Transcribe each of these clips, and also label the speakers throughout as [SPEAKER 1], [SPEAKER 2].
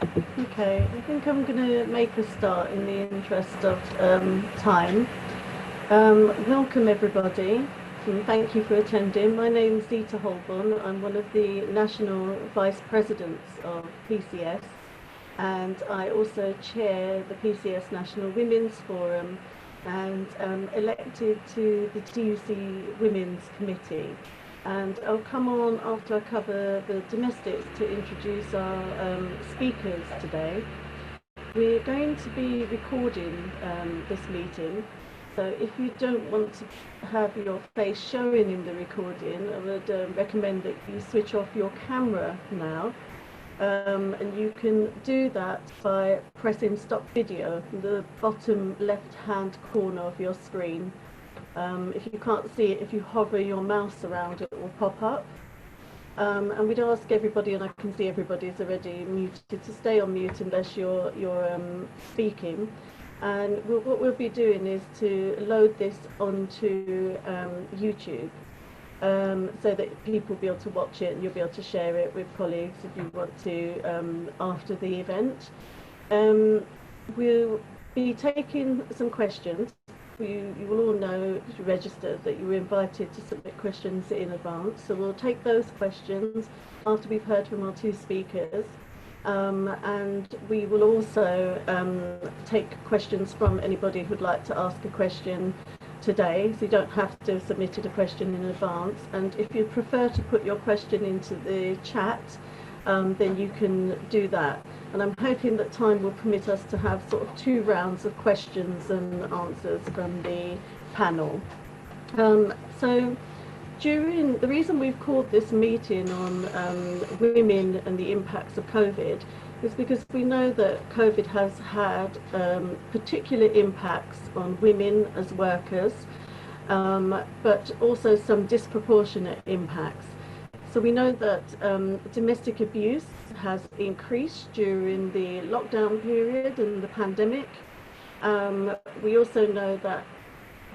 [SPEAKER 1] Okay, I think I'm going to make a start in the interest of time. Welcome everybody, and thank you for attending. My name's Zita Holbourne. I'm one of the National Vice Presidents of PCS, and I also chair the PCS National Women's Forum and elected to the TUC Women's Committee. And I'll come on after I cover the domestics to introduce our speakers today. We're going to be recording this meeting, so if you don't want to have your face showing in the recording, I would recommend that you switch off your camera now. And you can do that by pressing stop video in the bottom left hand corner of your screen. If you can't see it, if you hover your mouse around it, will pop up. And we'd ask everybody, and I can see everybody's already muted, to stay on mute unless you're speaking. And what we'll be doing is to load this onto YouTube, so that people will be able to watch it, and you'll be able to share it with colleagues if you want to after the event. We'll be taking some questions. You will all know, if you registered, that you were invited to submit questions in advance. So we'll take those questions after we've heard from our two speakers. And we will also take questions from anybody who'd like to ask a question today. So you don't have to have submitted a question in advance. And if you prefer to put your question into the chat, then you can do that. And I'm hoping that time will permit us to have sort of 2 rounds of questions and answers from the panel. So the reason we've called this meeting on women and the impacts of COVID is because we know that COVID has had particular impacts on women as workers, but also some disproportionate impacts. So we know that domestic abuse has increased during the lockdown period and the pandemic. We also know that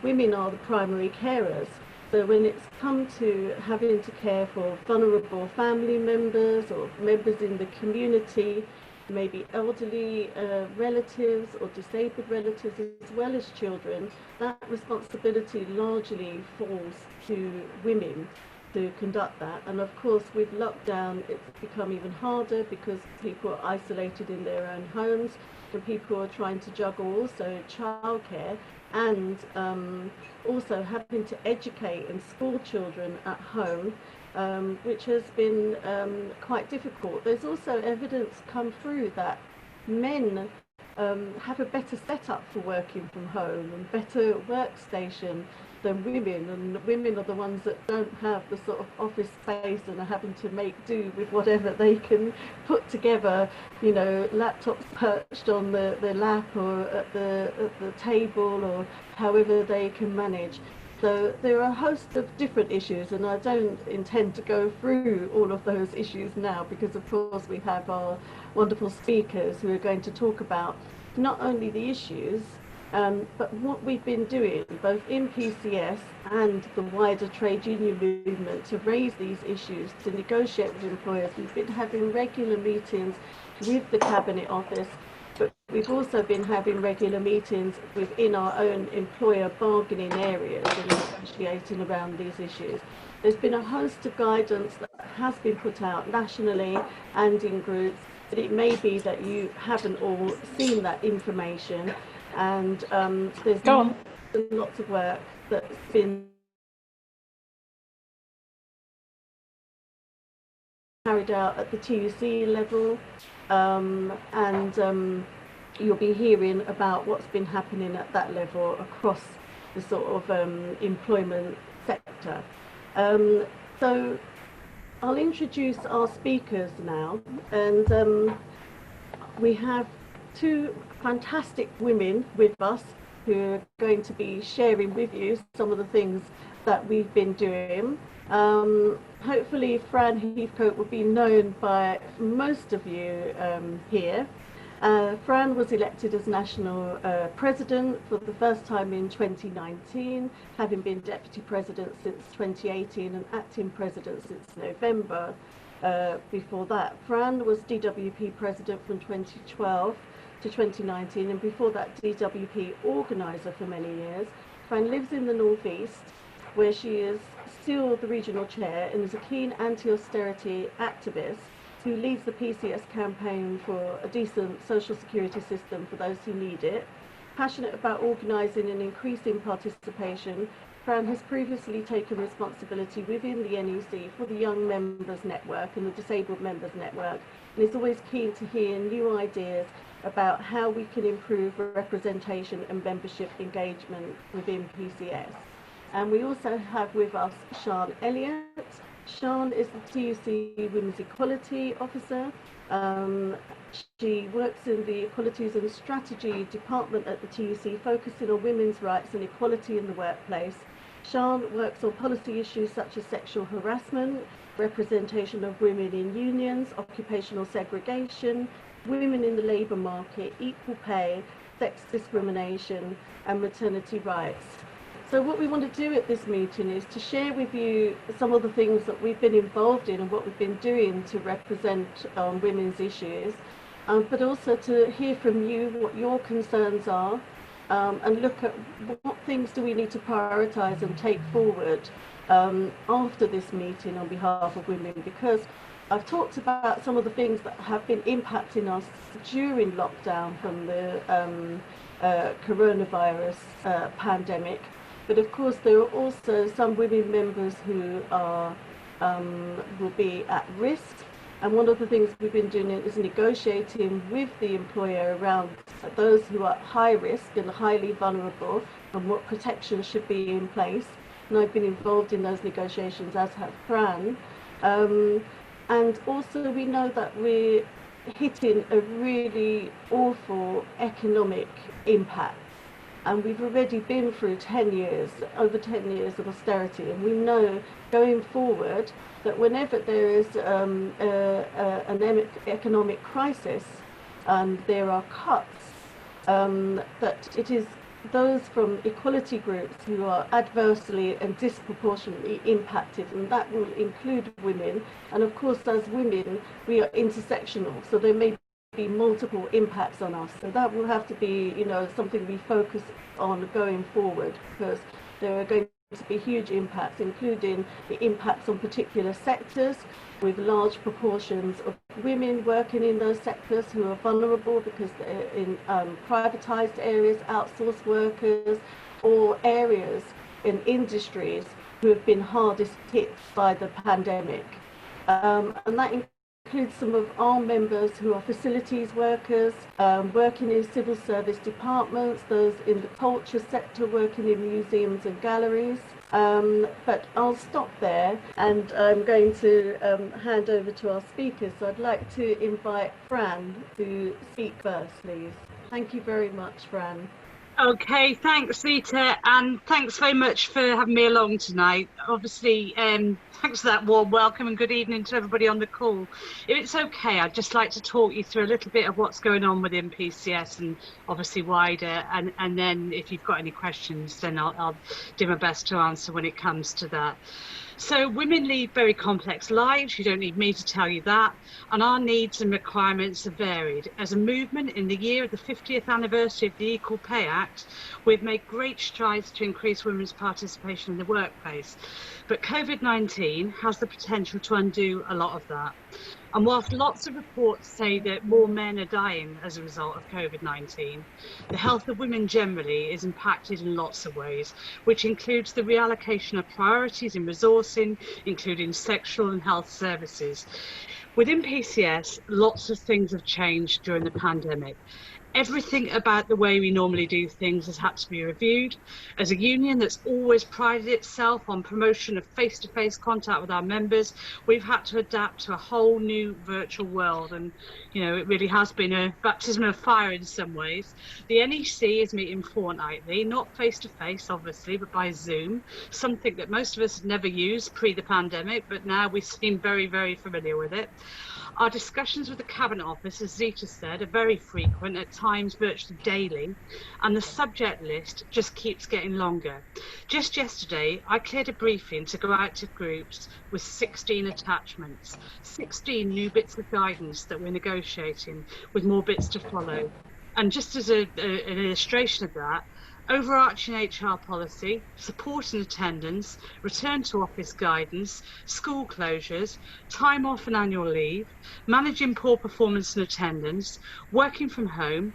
[SPEAKER 1] women are the primary carers. So when it's come to having to care for vulnerable family members or members in the community, maybe elderly relatives or disabled relatives as well as children, that responsibility largely falls to women to conduct that. And of course with lockdown it's become even harder because people are isolated in their own homes, and people are trying to juggle also childcare and also having to educate and school children at home, which has been quite difficult. There's also evidence come through that men have a better setup for working from home and better workstation than women, and women are the ones that don't have the sort of office space and are having to make do with whatever they can put together, you know, laptops perched on the lap or at the table, or however they can manage. So there are a host of different issues, and I don't intend to go through all of those issues now because of course we have our wonderful speakers who are going to talk about not only the issues, but what we've been doing both in PCS and the wider trade union movement to raise these issues, to negotiate with employers. We've been having regular meetings with the Cabinet Office, but we've also been having regular meetings within our own employer bargaining areas and negotiating around these issues. There's been a host of guidance that has been put out nationally and in groups, but it may be that you haven't all seen that information. And there's lots of work that's been carried out at the TUC level, and you'll be hearing about what's been happening at that level across the sort of employment sector. So I'll introduce our speakers now, and we have 2 fantastic women with us who are going to be sharing with you some of the things that we've been doing. Hopefully Fran Heathcote will be known by most of you here. Fran was elected as National President for the first time in 2019, having been Deputy President since 2018 and Acting President since November. before that. Fran was DWP president from 2012 to 2019, and before that DWP organiser for many years. Fran lives in the Northeast, where she is still the regional chair and is a keen anti-austerity activist who leads the PCS campaign for a decent social security system for those who need it. Passionate about organising and increasing participation, Fran has previously taken responsibility within the NEC for the Young Members Network and the Disabled Members Network, and is always keen to hear new ideas about how we can improve representation and membership engagement within PCS. And we also have with us Sian Elliott. Sian is the TUC Women's Equality Officer. She works in the Equalities and Strategy Department at the TUC, focusing on women's rights and equality in the workplace. Sian works on policy issues such as sexual harassment, representation of women in unions, occupational segregation, women in the labour market, equal pay, sex discrimination, and maternity rights. So what we want to do at this meeting is to share with you some of the things that we've been involved in and what we've been doing to represent women's issues, but also to hear from you what your concerns are, and look at what things do we need to prioritise and take forward after this meeting on behalf of women, because I've talked about some of the things that have been impacting us during lockdown from the coronavirus pandemic. But of course, there are also some women members who are will be at risk. And one of the things we've been doing is negotiating with the employer around those who are high risk and highly vulnerable and what protections should be in place. And I've been involved in those negotiations, as have Fran. And also we know that we're hitting a really awful economic impact. And we've already been through over 10 years of austerity, and we know going forward that whenever there is an economic crisis and there are cuts, that it is those from equality groups who are adversely and disproportionately impacted, and that will include women. And of course, as women, we are intersectional, so there may be multiple impacts on us, so that will have to be, something we focus on going forward, because there are going to be huge impacts, including the impacts on particular sectors with large proportions of women working in those sectors who are vulnerable because they're in privatized areas, outsourced workers, or areas in industries who have been hardest hit by the pandemic. And that includes some of our members who are facilities workers, working in civil service departments, those in the culture sector working in museums and galleries. But I'll stop there, and I'm going to hand over to our speakers. So I'd like to invite Fran to speak first, please. Thank you very much, Fran.
[SPEAKER 2] Okay, thanks, Zita, and thanks very much for having me along tonight. Obviously, thanks for that warm welcome, and good evening to everybody on the call. If it's okay, I'd just like to talk you through a little bit of what's going on within PCS and obviously wider, and then if you've got any questions, then I'll do my best to answer when it comes to that. So women lead very complex lives, you don't need me to tell you that, and our needs and requirements are varied. As a movement, in the year of the 50th anniversary of the Equal Pay Act, we've made great strides to increase women's participation in the workplace, but COVID-19 has the potential to undo a lot of that. And whilst lots of reports say that more men are dying as a result of COVID-19, the health of women generally is impacted in lots of ways, which includes the reallocation of priorities in resourcing, including sexual and health services. Within PCS, lots of things have changed during the pandemic. Everything about the way we normally do things has had to be reviewed. As a union that's always prided itself on promotion of face-to-face contact with our members, we've had to adapt to a whole new virtual world, and it really has been a baptism of fire in some ways. The NEC is meeting fortnightly, not face-to-face obviously, but by Zoom, something that most of us had never used pre the pandemic, but now we seem very, very familiar with it. Our discussions with the Cabinet Office, as Zita said, are very frequent, at times virtually daily, and the subject list just keeps getting longer. Just yesterday, I cleared a briefing to go out to groups with 16 attachments, 16 new bits of guidance that we're negotiating, with more bits to follow. And just as an illustration of that, overarching HR policy, support and attendance, return to office guidance, school closures, time off and annual leave, managing poor performance and attendance, working from home,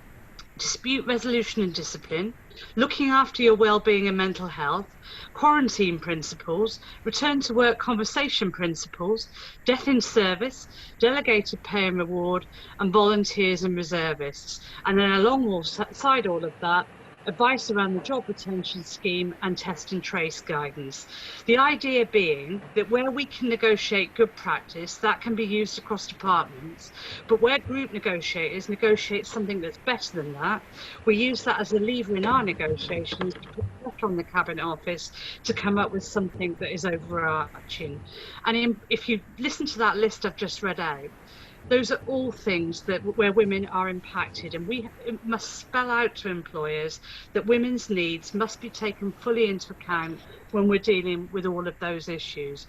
[SPEAKER 2] dispute resolution and discipline, looking after your well-being and mental health, quarantine principles, return to work conversation principles, death in service, delegated pay and reward, and volunteers and reservists. And then alongside all of that, advice around the job retention scheme and test and trace guidance. The idea being that where we can negotiate good practice, that can be used across departments, but where group negotiators negotiate something that's better than that, we use that as a lever in our negotiations to put pressure on the Cabinet Office to come up with something that is overarching. And if you listen to that list I've just read out, those are all things where women are impacted, and we must spell out to employers that women's needs must be taken fully into account when we're dealing with all of those issues.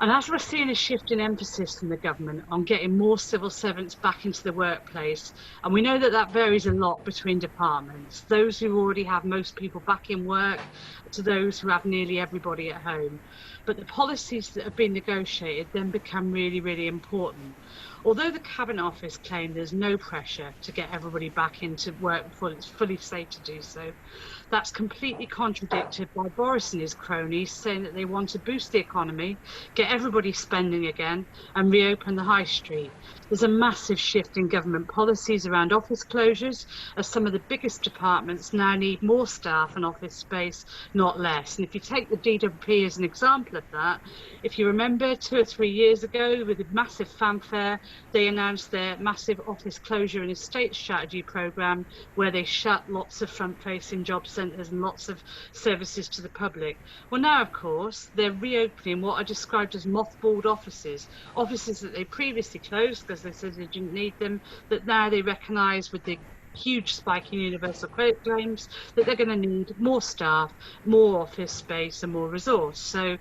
[SPEAKER 2] And as we're seeing a shift in emphasis from the government on getting more civil servants back into the workplace, and we know that that varies a lot between departments, those who already have most people back in work to those who have nearly everybody at home. But the policies that have been negotiated then become really, really important. Although the Cabinet Office claimed there's no pressure to get everybody back into work before it's fully safe to do so, that's completely contradicted by Boris and his cronies saying that they want to boost the economy, get everybody spending again, and reopen the high street. There's a massive shift in government policies around office closures, as some of the biggest departments now need more staff and office space, not less. And if you take the DWP as an example of that, if you remember 2 or 3 years ago, with a massive fanfare, they announced their massive office closure and estate strategy programme, where they shut lots of front-facing job centres and lots of services to the public. Well, now, of course, they're reopening what are described as mothballed offices, offices that they previously closed because they said they didn't need them, that now they recognise with the huge spike in universal credit claims that they're going to need more staff, more office space and more resource. So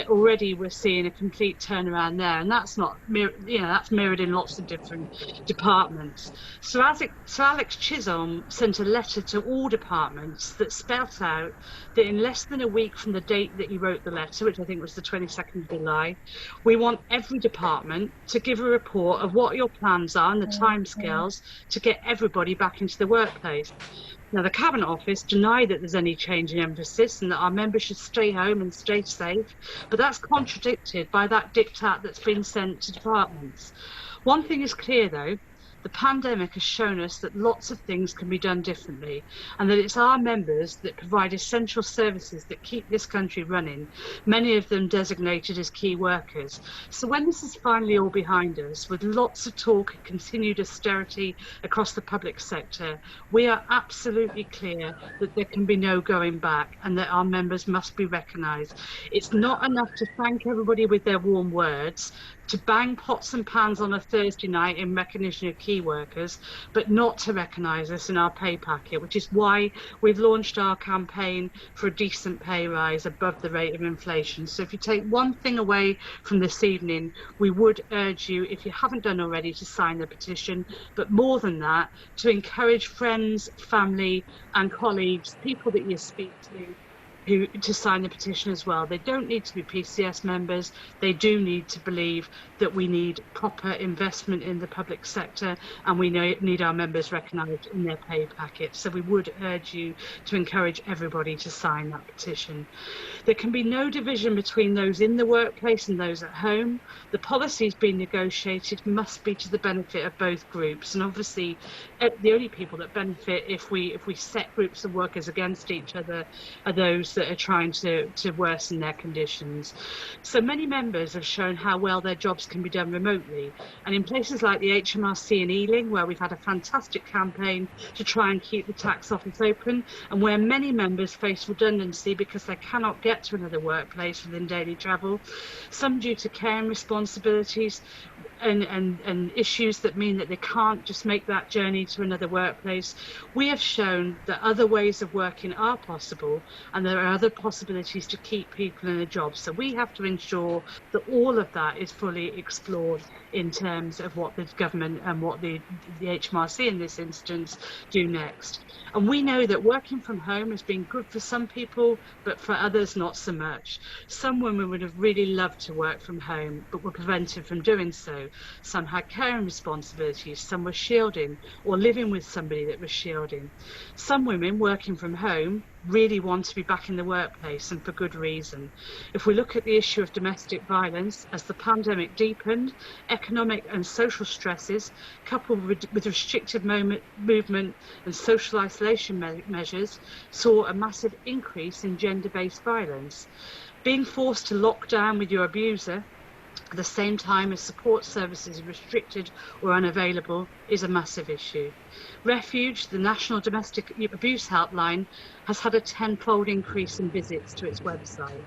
[SPEAKER 2] already we're seeing a complete turnaround there, and that's not, that's mirrored in lots of different departments. So Alex Chisholm sent a letter to all departments that spelt out that in less than a week from the date that he wrote the letter, which I think was the 22nd of July, we want every department to give a report of what your plans are and the timescales to get everybody back into the workplace. Now, the Cabinet Office denied that there's any change in emphasis and that our members should stay home and stay safe, but that's contradicted by that diktat that's been sent to departments. One thing is clear, though. The pandemic has shown us that lots of things can be done differently, and that it's our members that provide essential services that keep this country running, many of them designated as key workers. So when this is finally all behind us, with lots of talk and continued austerity across the public sector, we are absolutely clear that there can be no going back and that our members must be recognised. It's not enough to thank everybody with their warm words, to bang pots and pans on a Thursday night in recognition of key workers, but not to recognise us in our pay packet, which is why we've launched our campaign for a decent pay rise above the rate of inflation. So if you take one thing away from this evening, we would urge you, if you haven't done already, to sign the petition, but more than that, to encourage friends, family and colleagues, people that you speak to sign the petition as well. They don't need to be PCS members. They do need to believe that we need proper investment in the public sector, and we need our members recognised in their pay packet. So we would urge you to encourage everybody to sign that petition. There can be no division between those in the workplace and those at home. The policies being negotiated must be to the benefit of both groups, and obviously the only people that benefit if we set groups of workers against each other are those that are trying to worsen their conditions. So many members have shown how well their jobs can be done remotely, and in places like the HMRC in Ealing, where we've had a fantastic campaign to try and keep the tax office open, and where many members face redundancy because they cannot get to another workplace within daily travel, some due to care and responsibilities, and issues that mean that they can't just make that journey to another workplace, we have shown that other ways of working are possible, and there are other possibilities to keep people in a job. So we have to ensure that all of that is fully explored in terms of what the government and what the HMRC in this instance do next. And we know that working from home has been good for some people, but for others not so much. Some women would have really loved to work from home, but were prevented from doing so. Some had caring responsibilities, some were shielding or living with somebody that was shielding. Some women working from home really want to be back in the workplace, and for good reason. If we look at the issue of domestic violence, as the pandemic deepened, economic and social stresses, coupled with restricted movement and social isolation measures, saw a massive increase in gender-based violence. Being forced to lock down with your abuser at the same time as support services are restricted or unavailable is a massive issue. Refuge, the National Domestic Abuse Helpline, has had a tenfold increase in visits to its website,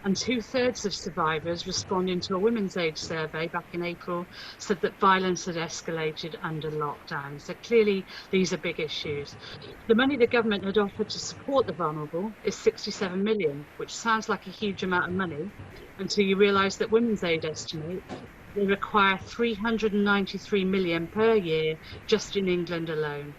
[SPEAKER 2] and 2/3 of survivors responding to a Women's Aid survey back in April said that violence had escalated under lockdown. So clearly these are big issues. The money the government had offered to support the vulnerable is 67 million, which sounds like a huge amount of money until you realise that Women's Aid estimate they require 393 million per year just in England alone.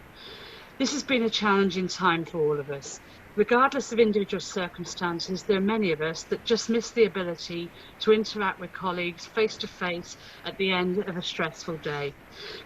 [SPEAKER 2] This has been a challenging time for all of us. Regardless of individual circumstances, there are many of us that just miss the ability to interact with colleagues face to face at the end of a stressful day.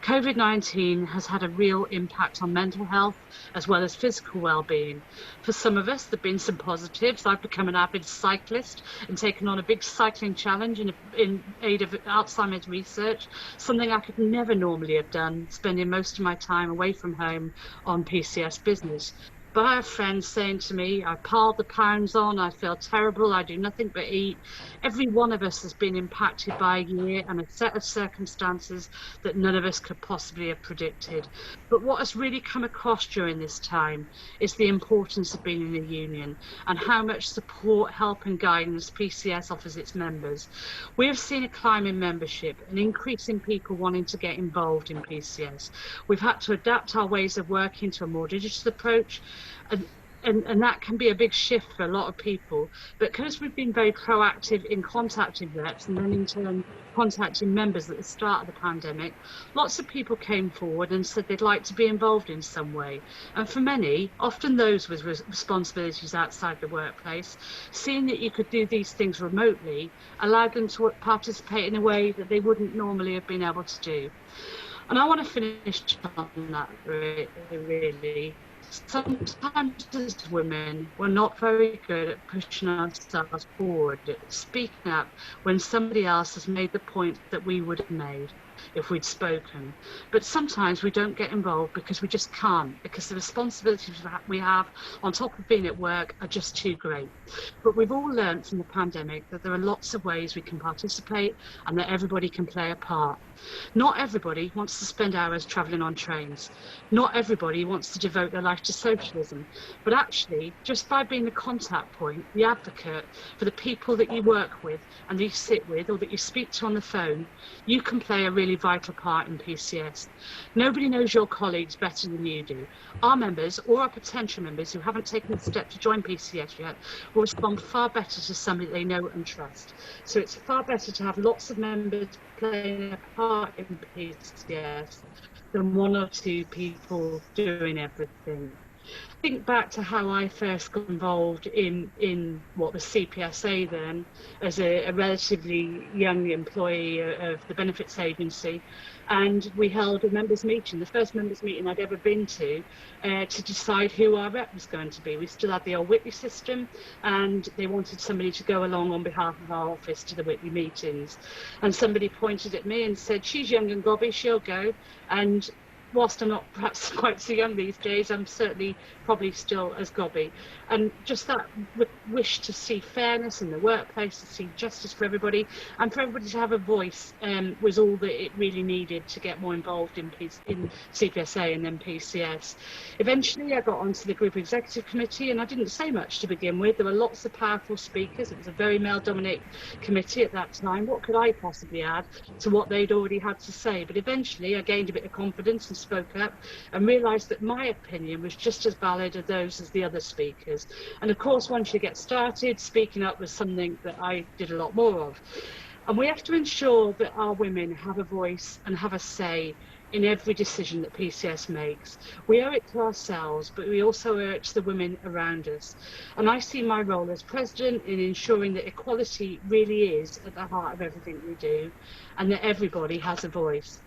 [SPEAKER 2] Covid-19 has had a real impact on mental health as well as physical well-being. For some of us, there have been some positives. I've become an avid cyclist and taken on a big cycling challenge in aid of Alzheimer's research, something I could never normally have done, spending most of my time away from home on PCS business. But I have friends saying to me, I piled the pounds on, I feel terrible, I do nothing but eat. Every one of us has been impacted by a year and a set of circumstances that none of us could possibly have predicted. But what has really come across during this time is the importance of being in a union and how much support, help and guidance PCS offers its members. We have seen a climb in membership, an increase in people wanting to get involved in PCS. We've had to adapt our ways of working to a more digital approach, and that can be a big shift for a lot of people. But because we've been very proactive in contacting reps and then in turn contacting members at the start of the pandemic, lots of people came forward and said they'd like to be involved in some way. And for many, often those with responsibilities outside the workplace, seeing that you could do these things remotely allowed them to participate in a way that they wouldn't normally have been able to do. And I want to finish on that really. Sometimes as women, we're not very good at pushing ourselves forward, at speaking up when somebody else has made the point that we would have made if we'd spoken. But sometimes we don't get involved because we just can't, because the responsibilities we have on top of being at work are just too great. But we've all learned from the pandemic that there are lots of ways we can participate and that everybody can play a part. Not everybody wants to spend hours travelling on trains. Not everybody wants to devote their life to socialism. But actually, just by being the contact point, the advocate for the people that you work with and that you sit with or that you speak to on the phone, you can play a really vital part in PCS. Nobody knows your colleagues better than you do. Our members or our potential members who haven't taken the step to join PCS yet will respond far better to somebody they know and trust. So it's far better to have lots of members playing a part in PCS than one or two people doing everything. Think back to how I first got involved in what was CPSA then, as a relatively young employee of the benefits agency, and we held a members meeting, the first members meeting I'd ever been to decide who our rep was going to be. We still had the old Whitley system, and they wanted somebody to go along on behalf of our office to the Whitley meetings. And somebody pointed at me and said, "She's young and gobby, she'll go." And whilst I'm not perhaps quite so young these days, I'm certainly probably still as gobby. And just that wish to see fairness in the workplace, to see justice for everybody, and for everybody to have a voice was all that it really needed to get more involved in CPSA and then PCS. Eventually, I got onto the Group Executive Committee, and I didn't say much to begin with. There were lots of powerful speakers. It was a very male-dominated committee at that time. What could I possibly add to what they'd already had to say? But eventually, I gained a bit of confidence and spoke up and realised that my opinion was just as valid as those as the other speakers. And of course, once you get started, speaking up was something that I did a lot more of. And we have to ensure that our women have a voice and have a say in every decision that PCS makes. We owe it to ourselves, but we also owe it to the women around us. And I see my role as president in ensuring that equality really is at the heart of everything we do, and that everybody has a voice.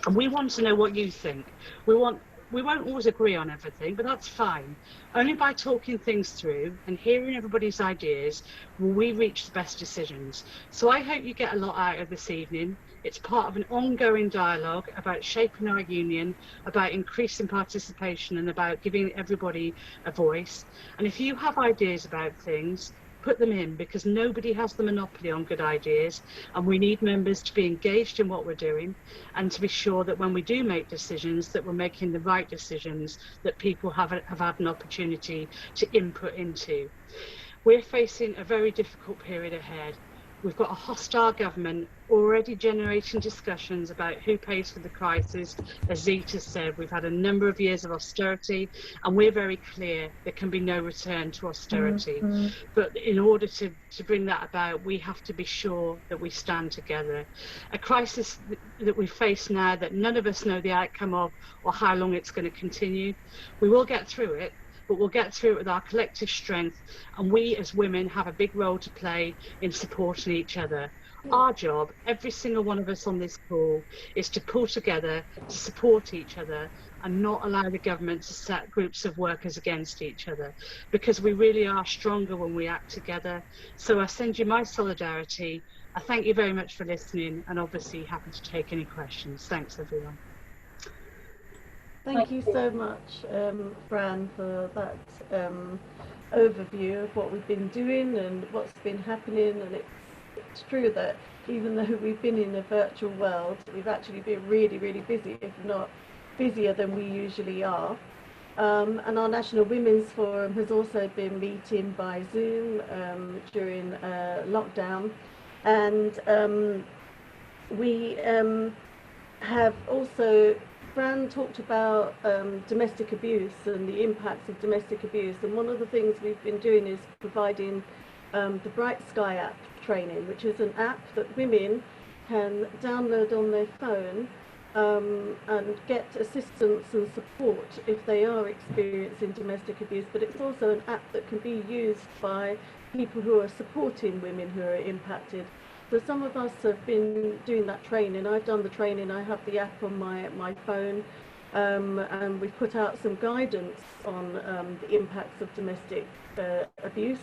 [SPEAKER 2] And we want to know what you think. We won't always agree on everything, but that's fine. Only by talking things through and hearing everybody's ideas will we reach the best decisions. So I hope you get a lot out of this evening. It's part of an ongoing dialogue about shaping our union, about increasing participation, and about giving everybody a voice. And if you have ideas about things, put them in, because nobody has the monopoly on good ideas, and we need members to be engaged in what we're doing and to be sure that when we do make decisions that we're making the right decisions that people have had an opportunity to input into. We're facing a very difficult period ahead. We've got a hostile government already generating discussions about who pays for the crisis. As Zita said, we've had a number of years of austerity, and we're very clear there can be no return to austerity. But in order to bring that about, we have to be sure that we stand together. A crisis that we face now that none of us know the outcome of or how long it's going to continue. We will get through it, but we'll get through it with our collective strength, and we as women have a big role to play in supporting each other. Our job, every single one of us on this call, is to pull together, to support each other, and not allow the government to set groups of workers against each other, because we really are stronger when we act together. So I send you my solidarity. I thank you very much for listening, and obviously happy to take any questions. Thanks, everyone.
[SPEAKER 1] Thank you so much, Fran, for that overview of what we've been doing and what's been happening. And it's true that even though we've been in a virtual world, we've actually been really, really busy, if not busier than we usually are. And our National Women's Forum has also been meeting by Zoom during lockdown. And we have also, Fran talked about domestic abuse and the impacts of domestic abuse, and one of the things we've been doing is providing the Bright Sky app training, which is an app that women can download on their phone and get assistance and support if they are experiencing domestic abuse. But it's also an app that can be used by people who are supporting women who are impacted. So some of us have been doing that training. I've done the training. I have the app on my phone, and we've put out some guidance on the impacts of domestic abuse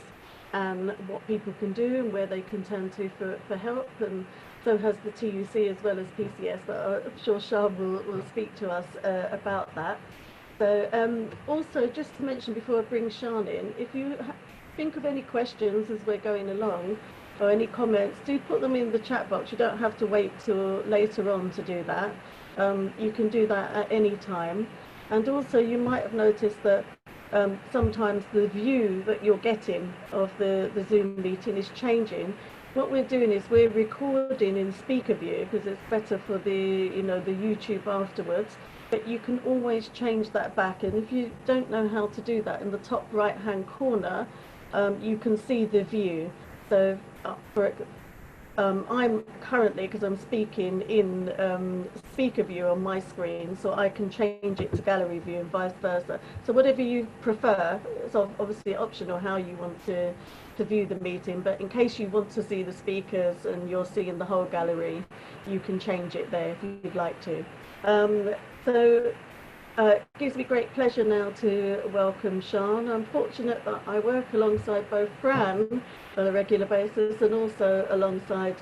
[SPEAKER 1] and what people can do and where they can turn to for help. And so has the TUC as well as PCS, but I'm sure Sian will speak to us about that. So also, just to mention before I bring Sian in, if you think of any questions as we're going along, or any comments, do put them in the chat box. You don't have to wait till later on to do that. You can do that at any time. And also, you might have noticed that sometimes the view that you're getting of the Zoom meeting is changing. What we're doing is we're recording in speaker view because it's better for the YouTube afterwards. But you can always change that back. And if you don't know how to do that, in the top right-hand corner, you can see the view. So I'm currently, because I'm speaking in speaker view on my screen, so I can change it to gallery view and vice versa. So whatever you prefer, it's obviously optional how you want to view the meeting, but in case you want to see the speakers and you're seeing the whole gallery, you can change it there if you'd like to. It gives me great pleasure now to welcome Sian. I'm fortunate that I work alongside both Fran on a regular basis and also alongside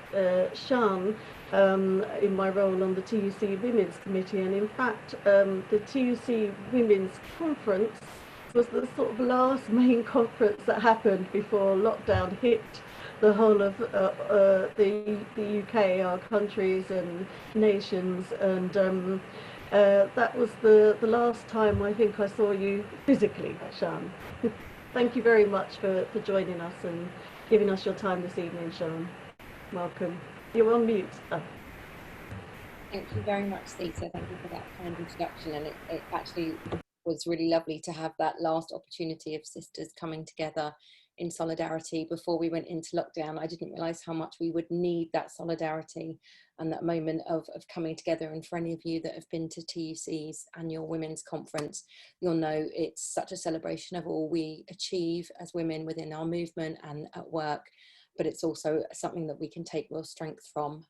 [SPEAKER 1] Sian in my role on the TUC Women's Committee, and in fact the TUC Women's Conference was the sort of last main conference that happened before lockdown hit the whole of the UK, our countries and nations, and that was the last time I think I saw you physically, Sian. Thank you very much for joining us and giving us your time this evening, Sian. Welcome. You're on mute. Oh.
[SPEAKER 3] Thank you very much, Zita. Thank you for that kind introduction. And it actually was really lovely to have that last opportunity of sisters coming together in solidarity before we went into lockdown. I didn't realise how much we would need that solidarity and that moment of coming together. And for any of you that have been to TUC's annual women's conference, you'll know it's such a celebration of all we achieve as women within our movement and at work, but it's also something that we can take real strength from.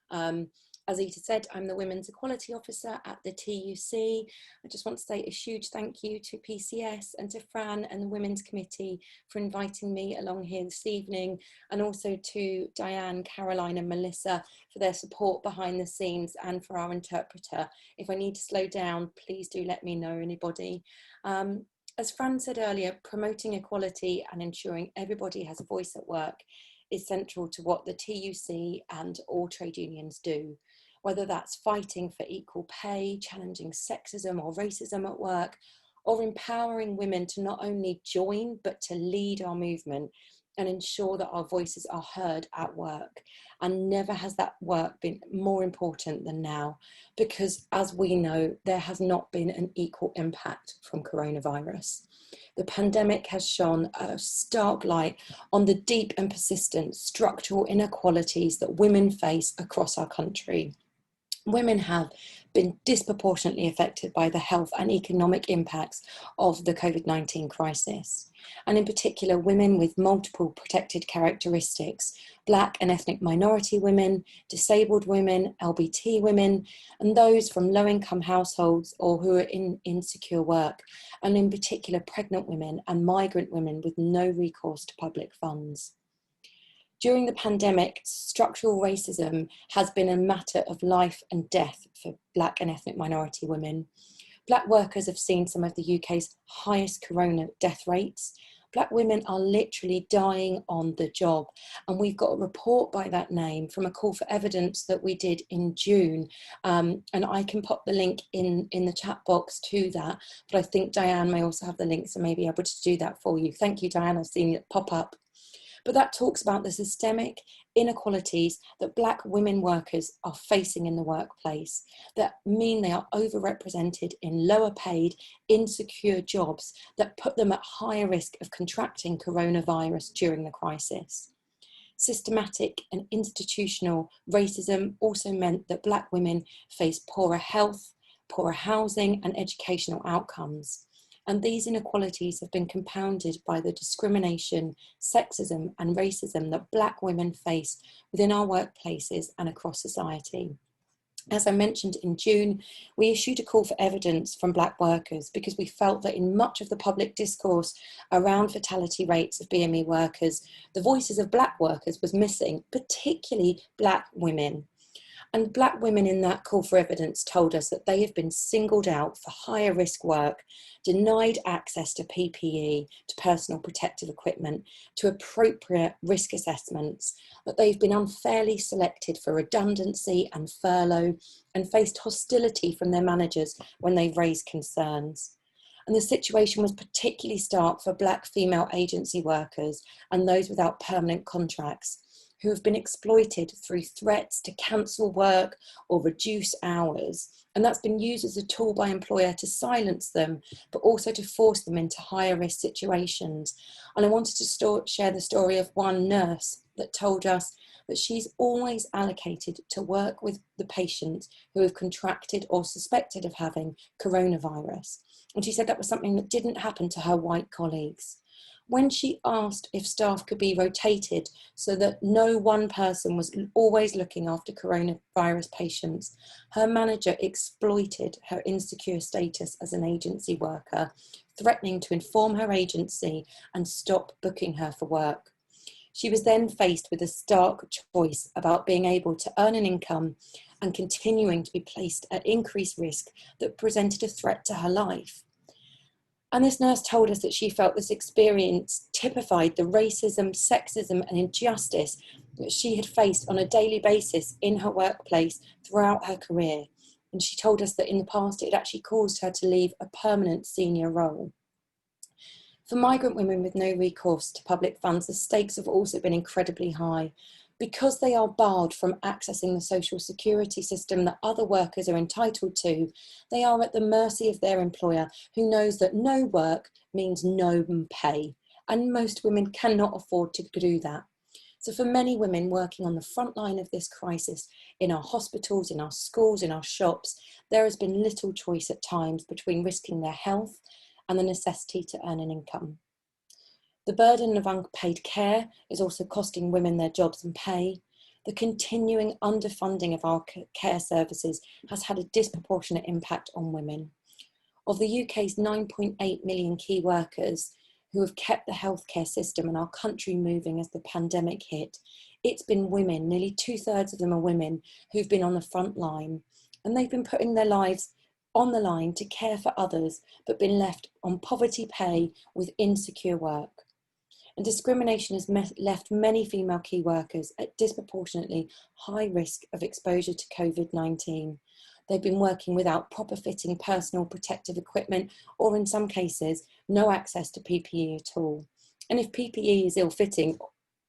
[SPEAKER 3] As Zita said, I'm the Women's Equality Officer at the TUC. I just want to say a huge thank you to PCS and to Fran and the Women's Committee for inviting me along here this evening, and also to Diane, Caroline and Melissa for their support behind the scenes, and for our interpreter. If I need to slow down, please do let me know, anybody. As Fran said earlier, promoting equality and ensuring everybody has a voice at work is central to what the TUC and all trade unions do, whether that's fighting for equal pay, challenging sexism or racism at work, or empowering women to not only join but to lead our movement and ensure that our voices are heard at work. And never has that work been more important than now, because as we know, there has not been an equal impact from coronavirus. The pandemic has shone a stark light on the deep and persistent structural inequalities that women face across our country. Women have been disproportionately affected by the health and economic impacts of the COVID-19 crisis. And in particular, women with multiple protected characteristics, Black and ethnic minority women, disabled women, LBT women, and those from low-income households or who are in insecure work, and in particular, pregnant women and migrant women with no recourse to public funds. During the pandemic, structural racism has been a matter of life and death for Black and ethnic minority women. Black workers have seen some of the UK's highest corona death rates. Black women are literally dying on the job. And we've got a report by that name from a call for evidence that we did in June. And I can pop the link in the chat box to that, but I think Diane may also have the link, so maybe able to do that for you. Thank you, Diane, I've seen it pop up. But that talks about the systemic inequalities that Black women workers are facing in the workplace that mean they are overrepresented in lower paid, insecure jobs that put them at higher risk of contracting coronavirus during the crisis. Systematic and institutional racism also meant that Black women face poorer health, poorer housing and educational outcomes. And these inequalities have been compounded by the discrimination, sexism and racism that Black women face within our workplaces and across society. As I mentioned in June, we issued a call for evidence from Black workers because we felt that in much of the public discourse around fatality rates of BME workers, the voices of Black workers was missing, particularly Black women. And Black women in that call for evidence told us that they have been singled out for higher risk work, denied access to PPE, to personal protective equipment, to appropriate risk assessments, that they've been unfairly selected for redundancy and furlough, and faced hostility from their managers when they've raised concerns. And the situation was particularly stark for Black female agency workers and those without permanent contracts, who have been exploited through threats to cancel work or reduce hours. And that's been used as a tool by employer to silence them, but also to force them into higher risk situations. And I wanted to share the story of one nurse that told us that she's always allocated to work with the patients who have contracted or suspected of having coronavirus. And she said that was something that didn't happen to her white colleagues. When she asked if staff could be rotated so that no one person was always looking after coronavirus patients, her manager exploited her insecure status as an agency worker, threatening to inform her agency and stop booking her for work. She was then faced with a stark choice about being able to earn an income and continuing to be placed at increased risk that presented a threat to her life. And this nurse told us that she felt this experience typified the racism, sexism and injustice that she had faced on a daily basis in her workplace throughout her career. And she told us that in the past it had actually caused her to leave a permanent senior role. For migrant women with no recourse to public funds, the stakes have also been incredibly high. Because they are barred from accessing the social security system that other workers are entitled to, they are at the mercy of their employer, who knows that no work means no pay, and most women cannot afford to do that. So for many women working on the front line of this crisis, in our hospitals, in our schools, in our shops, there has been little choice at times between risking their health and the necessity to earn an income. The burden of unpaid care is also costing women their jobs and pay. The continuing underfunding of our care services has had a disproportionate impact on women. Of the UK's 9.8 million key workers who have kept the healthcare system and our country moving as the pandemic hit, it's been women, nearly 2/3 of them are women, who've been on the front line. And they've been putting their lives on the line to care for others, but been left on poverty pay with insecure work. And discrimination has left many female key workers at disproportionately high risk of exposure to Covid-19. They've been working without proper fitting personal protective equipment, or in some cases, no access to PPE at all. And if PPE is ill-fitting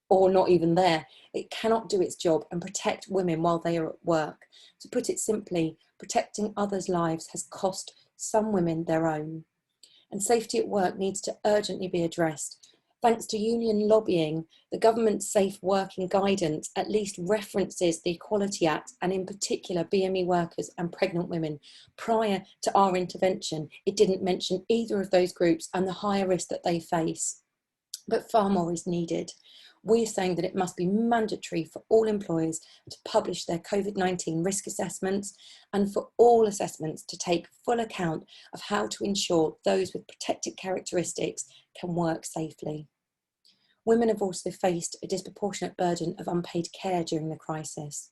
[SPEAKER 3] or not even there, it cannot do its job and protect women while they are at work. To put it simply, protecting others' lives has cost some women their own. And safety at work needs to urgently be addressed. Thanks to union lobbying, the government's safe working guidance at least references the Equality Act, and in particular BME workers and pregnant women. Prior to our intervention, it didn't mention either of those groups and the higher risk that they face. But far more is needed. We're saying that it must be mandatory for all employers to publish their COVID-19 risk assessments, and for all assessments to take full account of how to ensure those with protected characteristics can work safely. Women have also faced a disproportionate burden of unpaid care during the crisis.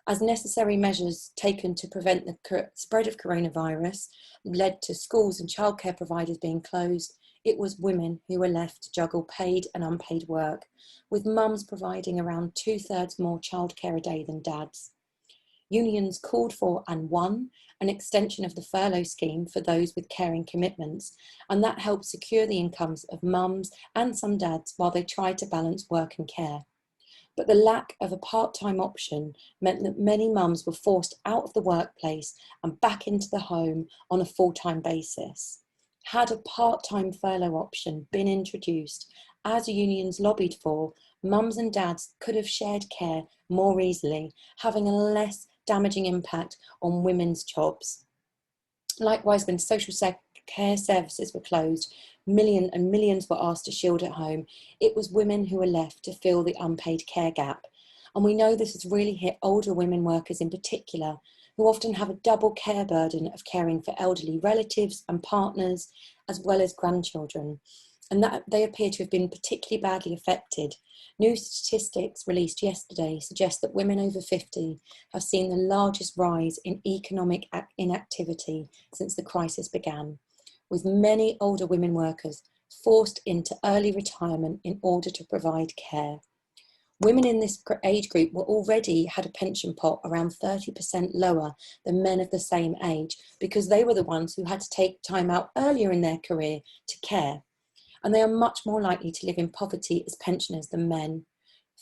[SPEAKER 3] As necessary measures taken to prevent the spread of coronavirus led to schools and childcare providers being closed, it was women who were left to juggle paid and unpaid work, with mums providing around 2/3 more childcare a day than dads. Unions called for and won an extension of the furlough scheme for those with caring commitments, and that helped secure the incomes of mums and some dads while they tried to balance work and care. But the lack of a part-time option meant that many mums were forced out of the workplace and back into the home on a full-time basis. Had a part-time furlough option been introduced, as unions lobbied for, mums and dads could have shared care more easily, having a less damaging impact on women's jobs. Likewise, when social care services were closed, millions were asked to shield at home, it was women who were left to fill the unpaid care gap. And we know this has really hit older women workers in particular, who often have a double care burden of caring for elderly relatives and partners, as well as grandchildren. And that they appear to have been particularly badly affected. New statistics released yesterday suggest that women over 50 have seen the largest rise in economic inactivity since the crisis began, with many older women workers forced into early retirement in order to provide care. Women in this age group were already had a pension pot around 30% lower than men of the same age, because they were the ones who had to take time out earlier in their career to care. And they are much more likely to live in poverty as pensioners than men.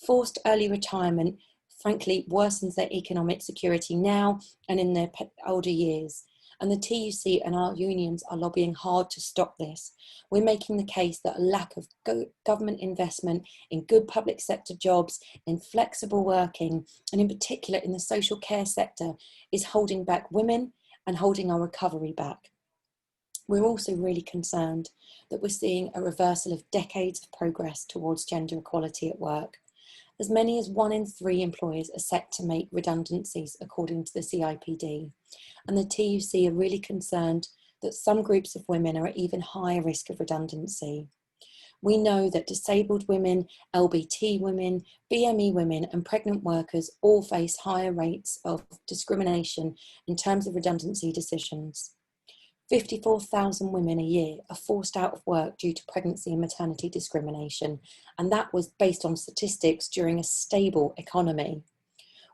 [SPEAKER 3] Forced early retirement, frankly, worsens their economic security now and in their older years. And the TUC and our unions are lobbying hard to stop this. We're making the case that a lack of government investment in good public sector jobs, in flexible working, and in particular in the social care sector, is holding back women and holding our recovery back. We're also really concerned that we're seeing a reversal of decades of progress towards gender equality at work. As many as 1 in 3 employers are set to make redundancies, according to the CIPD. And the TUC are really concerned that some groups of women are at even higher risk of redundancy. We know that disabled women, LBT women, BME women and pregnant workers all face higher rates of discrimination in terms of redundancy decisions. 54,000 women a year are forced out of work due to pregnancy and maternity discrimination, and that was based on statistics during a stable economy.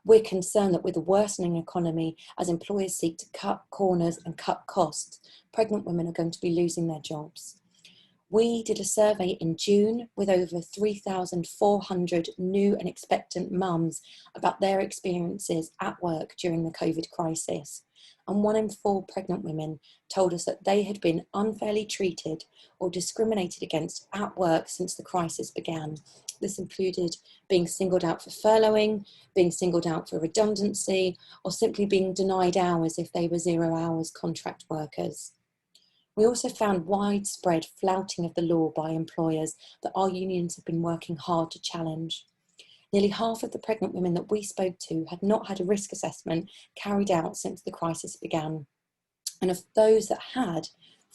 [SPEAKER 3] We're concerned that with a worsening economy, as employers seek to cut corners and cut costs, pregnant women are going to be losing their jobs. We did a survey in June with over 3,400 new and expectant mums about their experiences at work during the COVID crisis. And 1 in 4 pregnant women told us that they had been unfairly treated or discriminated against at work since the crisis began. This included being singled out for furloughing, being singled out for redundancy, or simply being denied hours if they were 0 hours contract workers. We also found widespread flouting of the law by employers that our unions have been working hard to challenge. Nearly half of the pregnant women that we spoke to had not had a risk assessment carried out since the crisis began. And of those that had,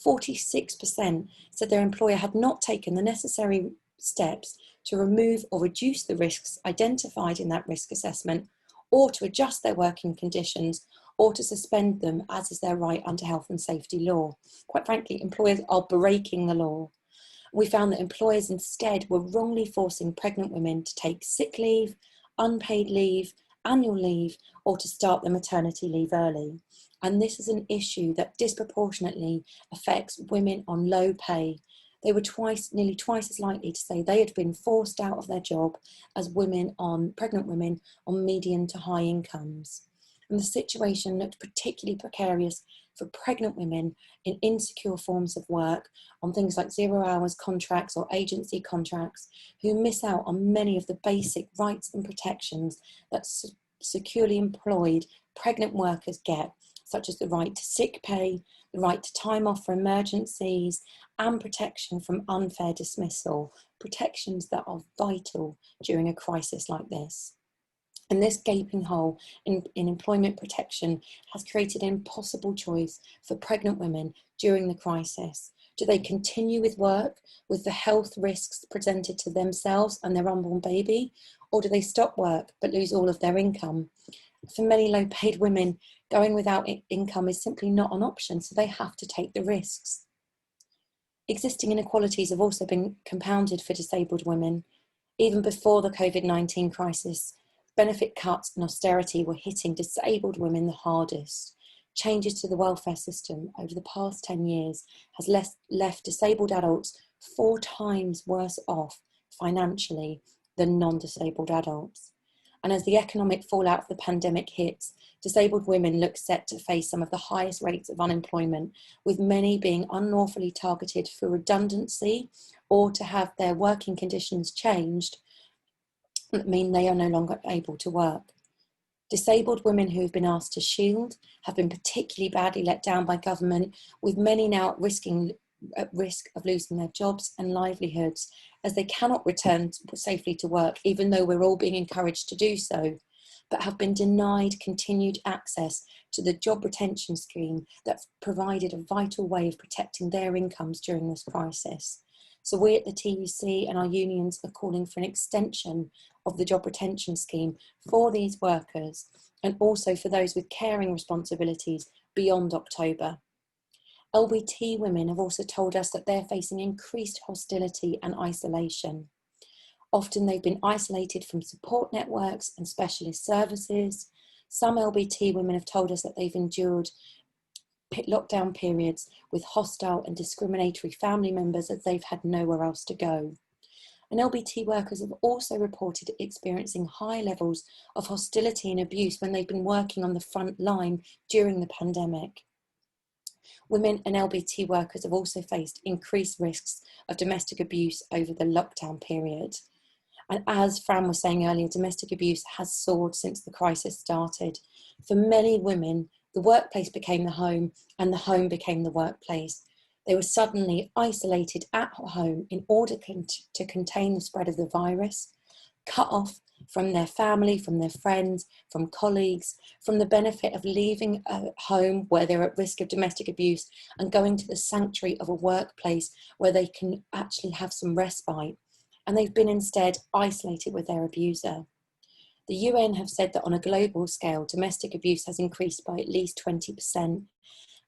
[SPEAKER 3] 46% said their employer had not taken the necessary steps to remove or reduce the risks identified in that risk assessment, or to adjust their working conditions, or to suspend them, as is their right under health and safety law. Quite frankly, employers are breaking the law. We found that employers instead were wrongly forcing pregnant women to take sick leave, unpaid leave, annual leave, or to start their maternity leave early. And this is an issue that disproportionately affects women on low pay. They were nearly twice as likely to say they had been forced out of their job as pregnant women on medium to high incomes. And the situation looked particularly precarious for pregnant women in insecure forms of work on things like 0 hours contracts or agency contracts, who miss out on many of the basic rights and protections that securely employed pregnant workers get, such as the right to sick pay, the right to time off for emergencies, and protection from unfair dismissal, protections that are vital during a crisis like this. And this gaping hole in employment protection has created an impossible choice for pregnant women during the crisis. Do they continue with work with the health risks presented to themselves and their unborn baby? Or do they stop work but lose all of their income? For many low-paid women, going without income is simply not an option, so they have to take the risks. Existing inequalities have also been compounded for disabled women. Even before the COVID-19 crisis, benefit cuts and austerity were hitting disabled women the hardest. Changes to the welfare system over the past 10 years has left disabled adults 4 times worse off financially than non-disabled adults. And as the economic fallout of the pandemic hits, disabled women look set to face some of the highest rates of unemployment, with many being unlawfully targeted for redundancy or to have their working conditions changed that mean they are no longer able to work. Disabled women who have been asked to shield have been particularly badly let down by government, with many now at risk of losing their jobs and livelihoods, as they cannot return safely to work, even though we're all being encouraged to do so, but have been denied continued access to the job retention scheme that provided a vital way of protecting their incomes during this crisis. So we at the TUC and our unions are calling for an extension of the job retention scheme for these workers, and also for those with caring responsibilities beyond October. LBT women have also told us that they're facing increased hostility and isolation. Often they've been isolated from support networks and specialist services. Some LBT women have told us that they've endured lockdown periods with hostile and discriminatory family members, as they've had nowhere else to go. And LBT workers have also reported experiencing high levels of hostility and abuse when they've been working on the front line during the pandemic. Women and LBT workers have also faced increased risks of domestic abuse over the lockdown period. And as Fran was saying earlier, domestic abuse has soared since the crisis started. For many women, the workplace became the home and the home became the workplace. They were suddenly isolated at home in order to contain the spread of the virus, cut off from their family, from their friends, from colleagues, from the benefit of leaving a home where they're at risk of domestic abuse and going to the sanctuary of a workplace where they can actually have some respite. And they've been instead isolated with their abuser. The UN have said that on a global scale, domestic abuse has increased by at least 20%.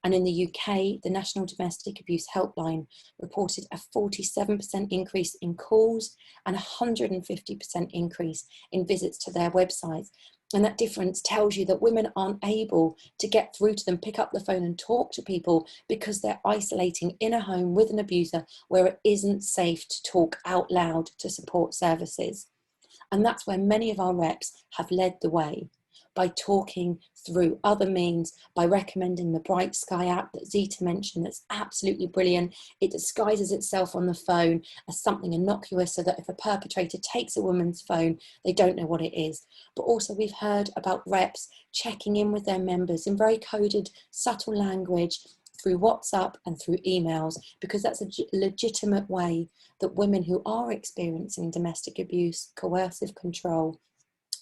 [SPEAKER 3] And in the UK, the National Domestic Abuse Helpline reported a 47% increase in calls and a 150% increase in visits to their websites. And that difference tells you that women aren't able to get through to them, pick up the phone and talk to people because they're isolating in a home with an abuser where it isn't safe to talk out loud to support services. And that's where many of our reps have led the way, by talking through other means, by recommending the Bright Sky app that Zita mentioned that's absolutely brilliant. It disguises itself on the phone as something innocuous so that if a perpetrator takes a woman's phone, they don't know what it is. But also we've heard about reps checking in with their members in very coded, subtle language through WhatsApp and through emails, because that's a legitimate way that women who are experiencing domestic abuse, coercive control,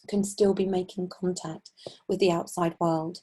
[SPEAKER 3] can still be making contact with the outside world.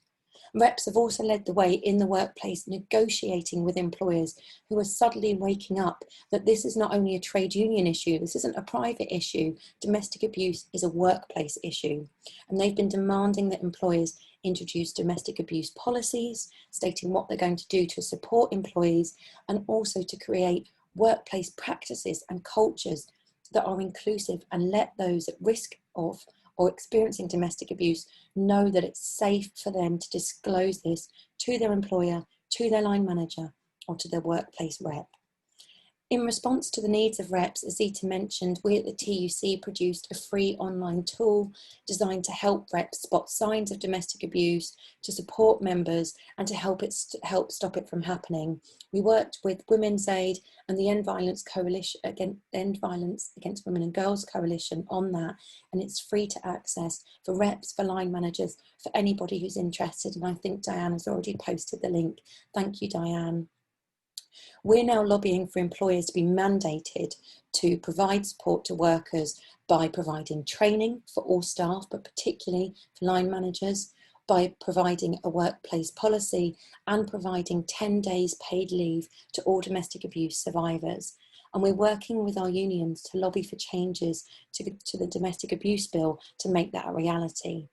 [SPEAKER 3] Reps have also led the way in the workplace, negotiating with employers who are suddenly waking up that this is not only a trade union issue, this isn't a private issue, domestic abuse is a workplace issue. And they've been demanding that employers introduce domestic abuse policies, stating what they're going to do to support employees, and also to create workplace practices and cultures that are inclusive and let those at risk of or experiencing domestic abuse know that it's safe for them to disclose this to their employer, to their line manager, or to their workplace rep. In response to the needs of reps, as Zita mentioned, we at the TUC produced a free online tool designed to help reps spot signs of domestic abuse, to support members, and to help stop it from happening. We worked with Women's Aid and the End Violence Against Women and Girls Coalition on that, and it's free to access for reps, for line managers, for anybody who's interested. And I think Diane has already posted the link. Thank you, Diane. We're now lobbying for employers to be mandated to provide support to workers by providing training for all staff, but particularly for line managers, by providing a workplace policy and providing 10 days paid leave to all domestic abuse survivors. And we're working with our unions to lobby for changes to the domestic abuse bill to make that a reality.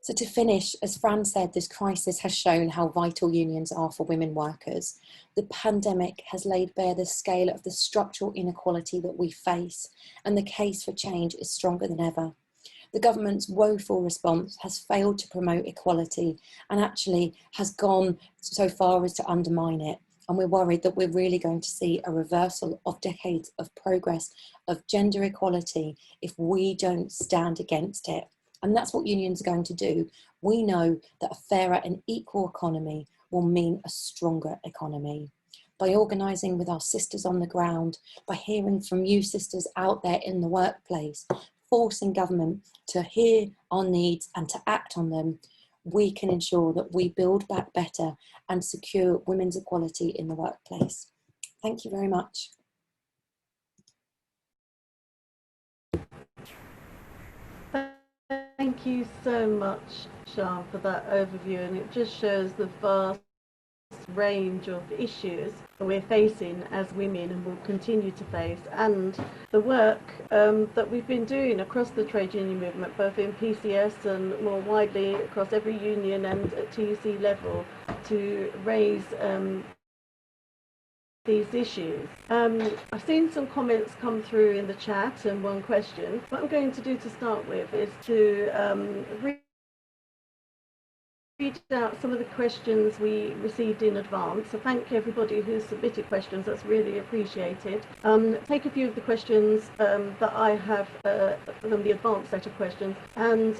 [SPEAKER 3] So to finish, as Fran said, this crisis has shown how vital unions are for women workers. The pandemic has laid bare the scale of the structural inequality that we face, and the case for change is stronger than ever. The government's woeful response has failed to promote equality and actually has gone so far as to undermine it. And we're worried that we're really going to see a reversal of decades of progress of gender equality if we don't stand against it. And that's what unions are going to do. We know that a fairer and equal economy will mean a stronger economy. By organising with our sisters on the ground, by hearing from you sisters out there in the workplace, forcing government to hear our needs and to act on them, we can ensure that we build back better and secure women's equality in the workplace. Thank you very much.
[SPEAKER 1] Thank you so much, Sian, for that overview, and it just shows the vast range of issues that we're facing as women and will continue to face, and the work that we've been doing across the trade union movement, both in PCS and more widely across every union and at TUC level, to raise these issues. I've seen some comments come through in the chat and one question. What I'm going to do to start with is to read out some of the questions we received in advance. So thank everybody who submitted questions, that's really appreciated. Take a few of the questions that I have from the advanced set of questions, and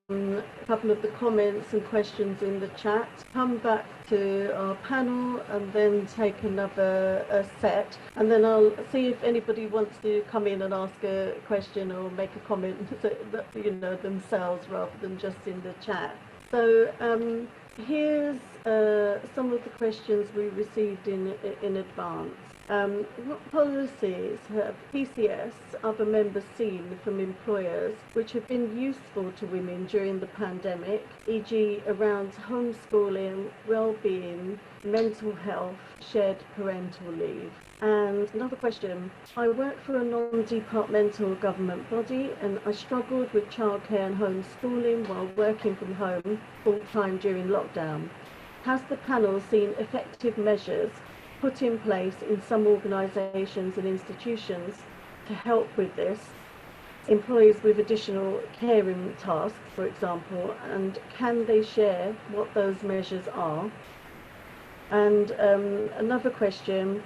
[SPEAKER 1] a couple of the comments and questions in the chat, come back to our panel and then take another set, and then I'll see if anybody wants to come in and ask a question or make a comment that, you know, themselves rather than just in the chat. So here's some of the questions we received in advance. What policies have PCS, other members seen from employers which have been useful to women during the pandemic, e.g. around homeschooling, well-being, mental health, shared parental leave? And another question, I work for a non-departmental government body and I struggled with childcare and homeschooling while working from home full-time during lockdown. Has the panel seen effective measures put in place in some organisations and institutions to help with this? Employees with additional caring tasks, for example, and can they share what those measures are? And another question,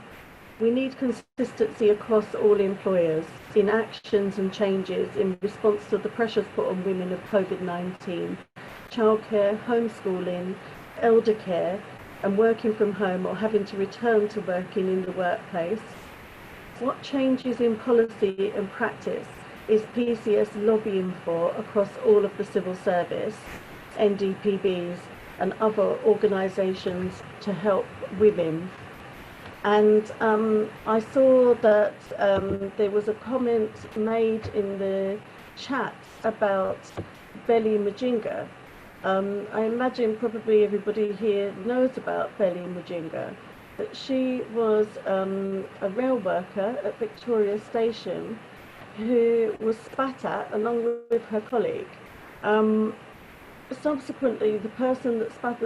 [SPEAKER 1] we need consistency across all employers in actions and changes in response to the pressures put on women of COVID-19, childcare, homeschooling, elder care, and working from home or having to return to working in the workplace. What changes in policy and practice is PCS lobbying for across all of the civil service, NDPBs and other organisations to help women? And I saw that there was a comment made in the chat about Belly Mujinga. I imagine probably everybody here knows about Belly Mujinga, but she was a rail worker at Victoria Station who was spat at along with her colleague. Subsequently, the person that spat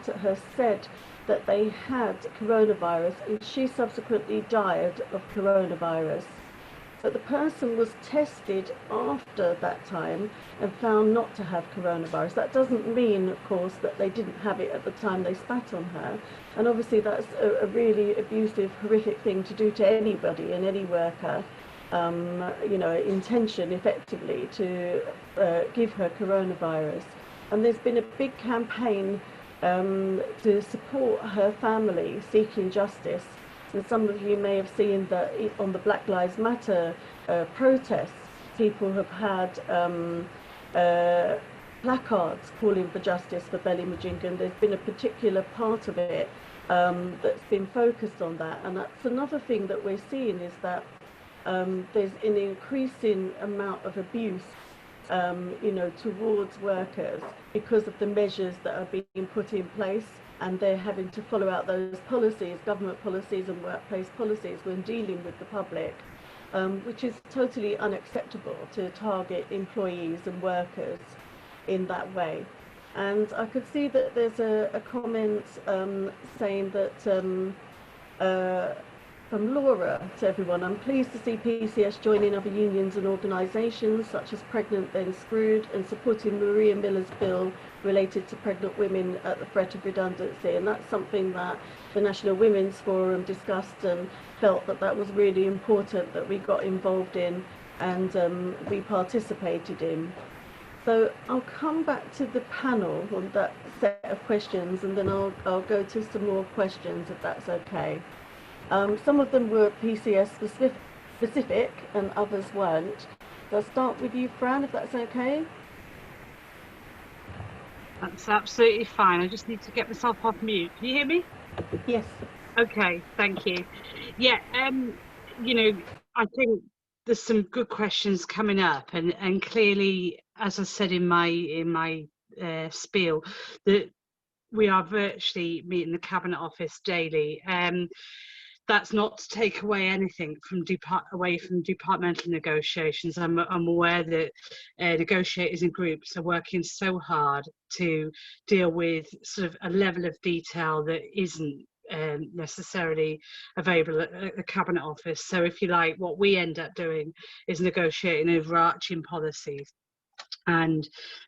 [SPEAKER 1] at her said that they had coronavirus, and she subsequently died of coronavirus. But the person was tested after that time and found not to have coronavirus. That doesn't mean, of course, that they didn't have it at the time they spat on her. And obviously that's a really abusive, horrific thing to do to anybody and any worker. Intention effectively to give her coronavirus. And there's been a big campaign to support her family seeking justice. And some of you may have seen that on the Black Lives Matter protests, people have had placards calling for justice for Belly Mujinga, and there's been a particular part of it that's been focused on that. And that's another thing that we're seeing, is that there's an increasing amount of abuse towards workers because of the measures that are being put in place, and they're having to follow out those policies, government policies and workplace policies, when dealing with the public, which is totally unacceptable to target employees and workers in that way. And I could see that there's a comment saying that from Laura to everyone, I'm pleased to see PCS joining other unions and organisations such as Pregnant Then Screwed and supporting Maria Miller's bill related to pregnant women at the threat of redundancy. And that's something that the National Women's Forum discussed and felt that that was really important that we got involved in and we participated in. So I'll come back to the panel on that set of questions, and then I'll go to some more questions if that's okay. Some of them were PCS specific and others weren't. So I'll start with you, Fran, if that's okay.
[SPEAKER 2] That's absolutely fine. I just need to get myself off mute. Can you hear me?
[SPEAKER 1] Yes.
[SPEAKER 2] Okay, thank you. Yeah, I think there's some good questions coming up, and clearly, as I said in my spiel, that we are virtually meeting the Cabinet Office daily. That's not to take away anything from departmental negotiations. I'm aware that negotiators and groups are working so hard to deal with sort of a level of detail that isn't necessarily available at the Cabinet Office. So if you like, what we end up doing is negotiating overarching policies, and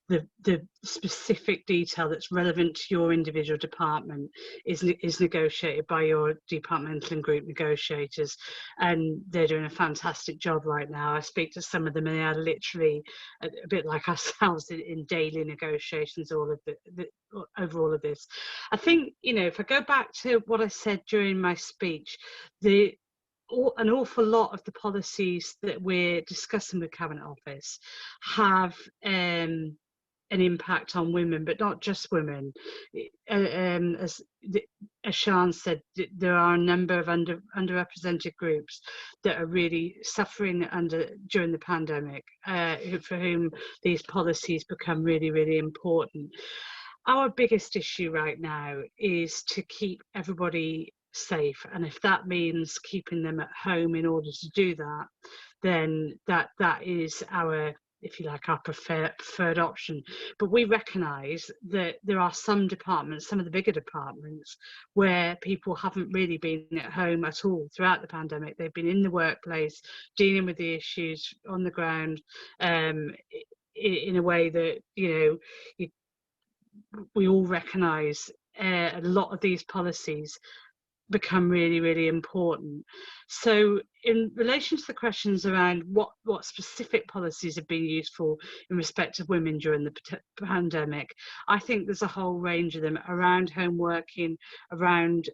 [SPEAKER 2] the specific detail that's relevant to your individual department is negotiated by your departmental and group negotiators, and they're doing a fantastic job right now. I speak to some of them and they are literally a bit like ourselves in daily negotiations over all of this. I think, if I go back to what I said during my speech, an awful lot of the policies that we're discussing with Cabinet Office have an impact on women, but not just women. as Sian said, there are a number of underrepresented groups that are really suffering during the pandemic, for whom these policies become really, really important. Our biggest issue right now is to keep everybody safe, and if that means keeping them at home in order to do that, then that is our, if you like, our preferred option. But we recognise that there are some departments, some of the bigger departments, where people haven't really been at home at all throughout the pandemic. They've been in the workplace, dealing with the issues on the ground, in a way that, we all recognise a lot of these policies become really, really important. So in relation to the questions around what specific policies have been useful in respect of women during the pandemic, I think there's a whole range of them around home working, around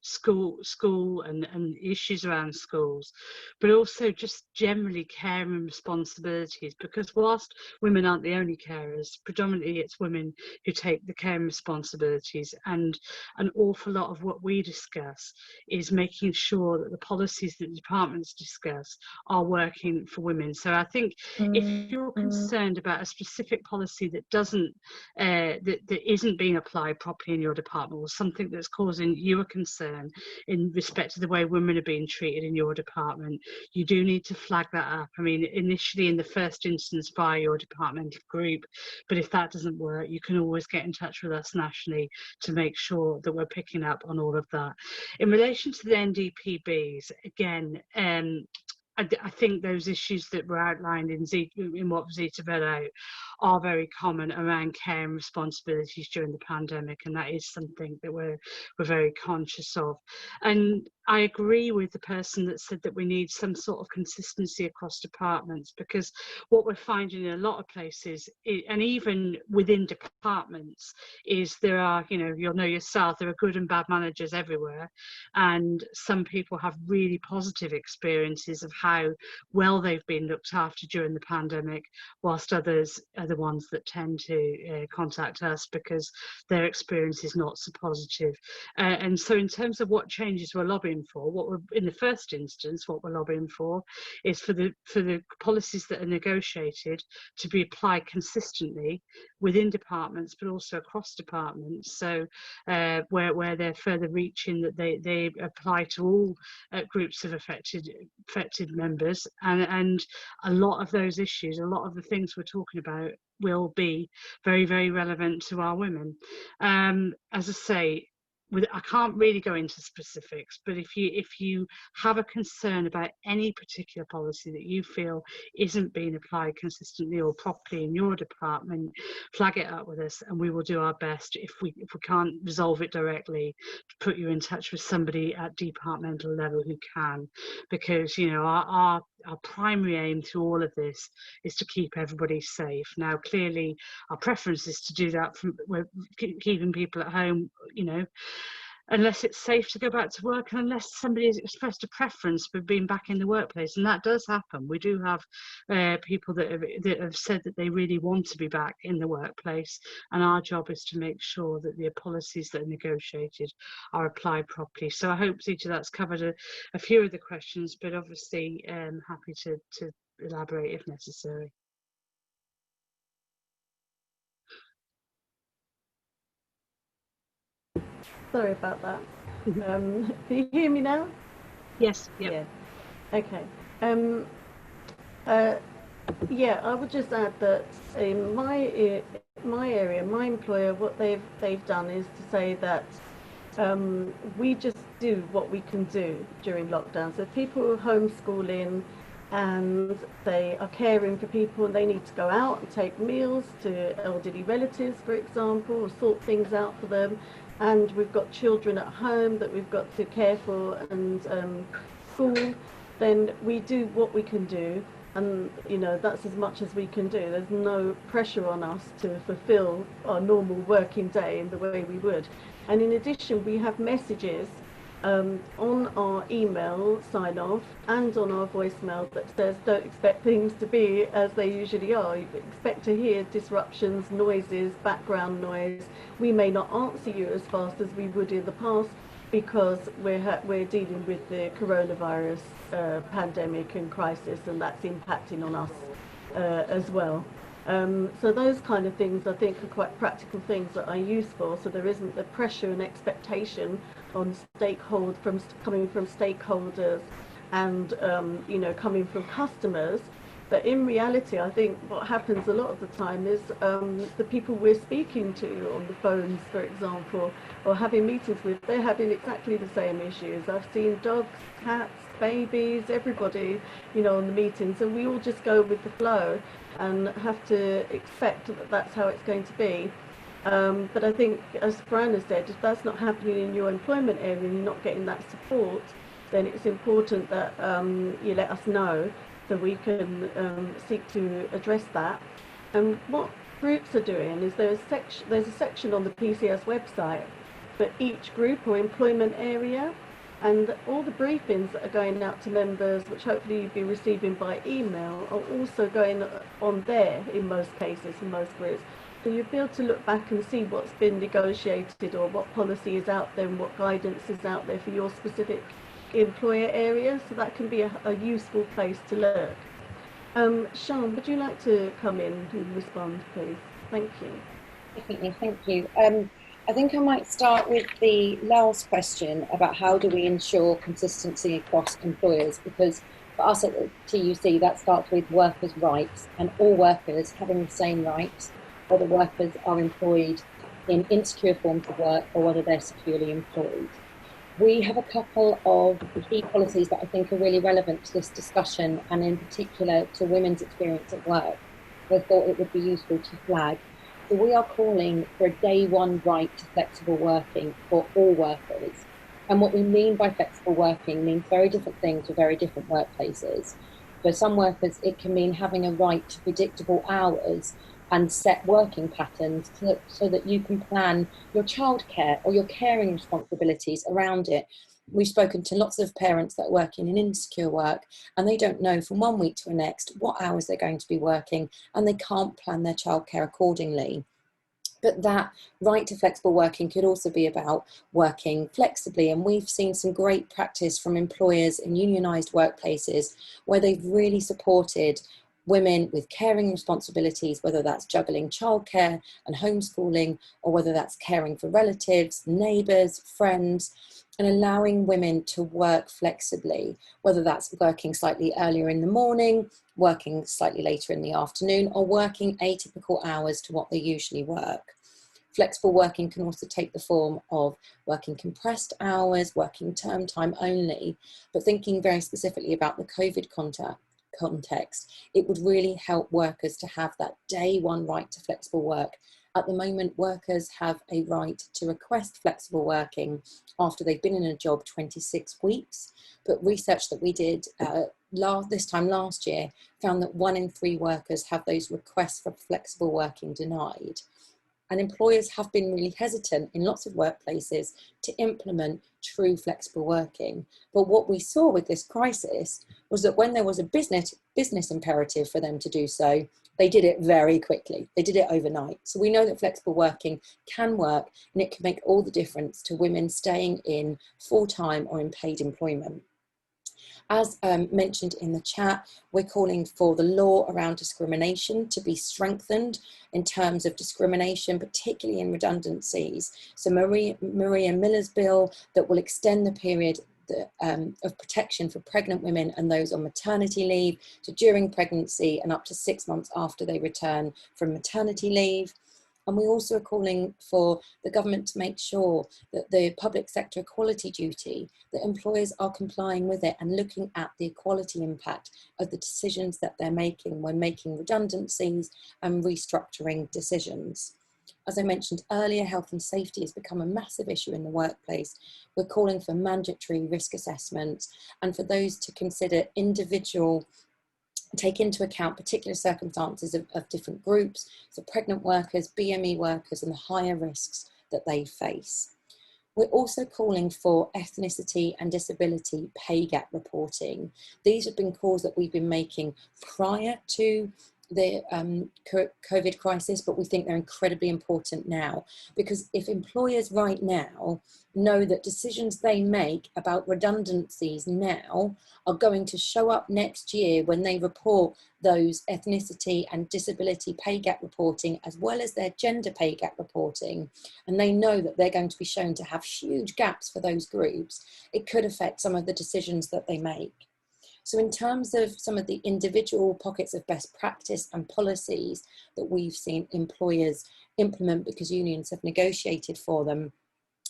[SPEAKER 2] school and issues around schools, but also just generally care and responsibilities, because whilst women aren't the only carers, predominantly it's women who take the care and responsibilities, and an awful lot of what we discuss is making sure that the policies that the departments discuss are working for women. So I think if you're concerned about a specific policy that doesn't that isn't being applied properly in your department, or something that's causing you a concern in respect to the way women are being treated in your department, you do need to flag that up. I mean, initially in the first instance via your departmental group, but if that doesn't work, you can always get in touch with us nationally to make sure that we're picking up on all of that. In relation to the NDPBs, again, I think those issues that were outlined in what Zita read out are very common around care and responsibilities during the pandemic, and that is something that we're very conscious of. And I agree with the person that said that we need some sort of consistency across departments, because what we're finding in a lot of places, and even within departments, is there are, you'll know yourself, there are good and bad managers everywhere, and some people have really positive experiences of how well they've been looked after during the pandemic, whilst others are the ones that tend to contact us because their experience is not so positive. And so in terms of what changes we're lobbying for, in the first instance, what we're lobbying for is for the policies that are negotiated to be applied consistently within departments, but also across departments. So where they're further reaching, that they apply to all groups of affected members, and a lot of those issues, a lot of the things we're talking about will be very, very relevant to our women. As I say, I can't really go into specifics, but if you have a concern about any particular policy that you feel isn't being applied consistently or properly in your department, flag it up with us, and we will do our best, if we can't resolve it directly, to put you in touch with somebody at departmental level who can, because our primary aim through all of this is to keep everybody safe. Now, clearly, our preference is to do that from keeping people at home, unless it's safe to go back to work, and unless somebody has expressed a preference for being back in the workplace, and that does happen. We do have people that have said that they really want to be back in the workplace, and our job is to make sure that the policies that are negotiated are applied properly. So I hope, Zita, that's covered a few of the questions, but obviously happy to elaborate if necessary.
[SPEAKER 1] Sorry about that. Can you hear me now?
[SPEAKER 2] Yes. Yep.
[SPEAKER 1] Yeah. Okay. Yeah, I would just add that in my area, my employer, what they've done is to say that we just do what we can do during lockdown. So people are homeschooling and they are caring for people, and they need to go out and take meals to elderly relatives, for example, or sort things out for them. And we've got children at home that we've got to care for and school, then we do what we can do, and that's as much as we can do. There's no pressure on us to fulfill our normal working day in the way we would. And in addition, we have messages on our email sign off and on our voicemail that says don't expect things to be as they usually are. You expect to hear disruptions, noises, background noise. We may not answer you as fast as we would in the past because we're dealing with the coronavirus pandemic and crisis, and that's impacting on us as well. So those kind of things I think are quite practical things that are useful, so there isn't the pressure and expectation on coming from stakeholders and coming from customers. But in reality, I think what happens a lot of the time is the people we're speaking to on the phones, for example, or having meetings with, they're having exactly the same issues. I've seen dogs, cats, babies, everybody, on the meetings, and we all just go with the flow and have to expect that that's how it's going to be. But I think, as Fran has said, if that's not happening in your employment area and you're not getting that support, then it's important that you let us know so we can seek to address that. And what groups are doing is there's a section on the PCS website for each group or employment area, and all the briefings that are going out to members, which hopefully you'll be receiving by email, are also going on there in most cases, in most groups. So you'll be able to look back and see what's been negotiated or what policy is out there and what guidance is out there for your specific employer area. So that can be a useful place to look. Sian, would you like to come in and respond, please? Thank you.
[SPEAKER 3] Definitely, thank you. I think I might start with the last question about how do we ensure consistency across employers, because for us at the TUC that starts with workers' rights and all workers having the same rights, whether workers are employed in insecure forms of work or whether they're securely employed. We have a couple of key policies that I think are really relevant to this discussion, and in particular to women's experience at work. I thought it would be useful to flag. So we are calling for a day one right to flexible working for all workers. And what we mean by flexible working means very different things for very different workplaces. For some workers, it can mean having a right to predictable hours and set working patterns so that you can plan your childcare or your caring responsibilities around it. We've spoken to lots of parents that are working in insecure work, and they don't know from one week to the next what hours they're going to be working, and they can't plan their childcare accordingly. But that right to flexible working could also be about working flexibly. And we've seen some great practice from employers in unionised workplaces where they've really supported women with caring responsibilities, whether that's juggling childcare and homeschooling, or whether that's caring for relatives, neighbours, friends, and allowing women to work flexibly, whether that's working slightly earlier in the morning, working slightly later in the afternoon, or working atypical hours to what they usually work. Flexible working can also take the form of working compressed hours, working term time only, but thinking very specifically about the COVID context, it would really help workers to have that day one right to flexible work. At the moment, workers have a right to request flexible working after they've been in a job 26 weeks. But research that we did this time last year found that 1 in 3 workers have those requests for flexible working denied. And employers have been really hesitant in lots of workplaces to implement true flexible working. But what we saw with this crisis was that when there was a business imperative for them to do so, they did it very quickly. They did it overnight. So we know that flexible working can work, and it can make all the difference to women staying in full-time or in paid employment. As mentioned in the chat, we're calling for the law around discrimination to be strengthened in terms of discrimination, particularly in redundancies. So Maria Miller's bill that will extend the period of protection for pregnant women and those on maternity leave to during pregnancy and up to 6 months after they return from maternity leave. And we also are calling for the government to make sure that the public sector equality duty, that employers are complying with it and looking at the equality impact of the decisions that they're making when making redundancies and restructuring decisions. As I mentioned earlier, health and safety has become a massive issue in the workplace. We're calling for mandatory risk assessments and for those to consider take into account particular circumstances of different groups, so pregnant workers, BME workers, and the higher risks that they face. We're also calling for ethnicity and disability pay gap reporting. These have been calls that we've been making prior to the COVID crisis, but we think they're incredibly important now, because if employers right now know that decisions they make about redundancies now are going to show up next year when they report those ethnicity and disability pay gap reporting, as well as their gender pay gap reporting, and they know that they're going to be shown to have huge gaps for those groups, it could affect some of the decisions that they make. So in terms of some of the individual pockets of best practice and policies that we've seen employers implement because unions have negotiated for them,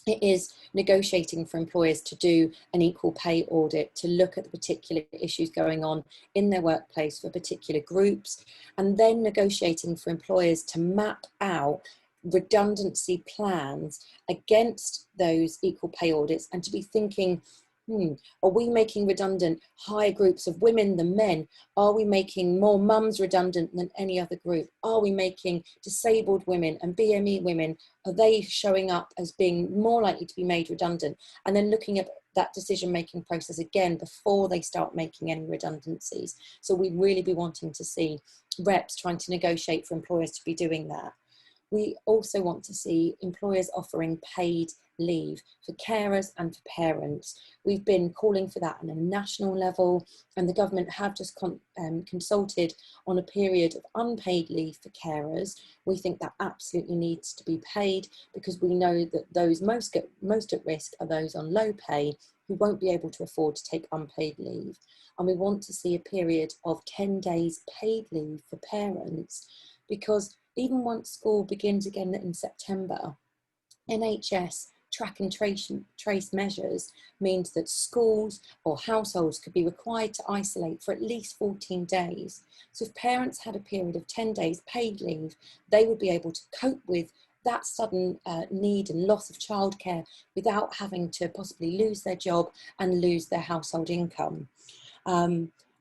[SPEAKER 3] it is negotiating for employers to do an equal pay audit, to look at the particular issues going on in their workplace for particular groups, and then negotiating for employers to map out redundancy plans against those equal pay audits, and to be thinking, are we making redundant higher groups of women than men? Are we making more mums redundant than any other group? Are we making disabled women and BME women, are they showing up as being more likely to be made redundant? And then looking at that decision-making process again before they start making any redundancies. So we'd really be wanting to see reps trying to negotiate for employers to be doing that. We also want to see employers offering paid leave for carers and for parents. We've been calling for that on a national level, and the government have just consulted on a period of unpaid leave for carers. We think that absolutely needs to be paid, because we know that those most at risk are those on low pay who won't be able to afford to take unpaid leave. And we want to see a period of 10 days paid leave for parents, because even once school begins again in September, NHS track and trace measures means that schools or households could be required to isolate for at least 14 days. So if parents had a period of 10 days paid leave, they would be able to cope with that sudden need and loss of childcare without having to possibly lose their job and lose their household income.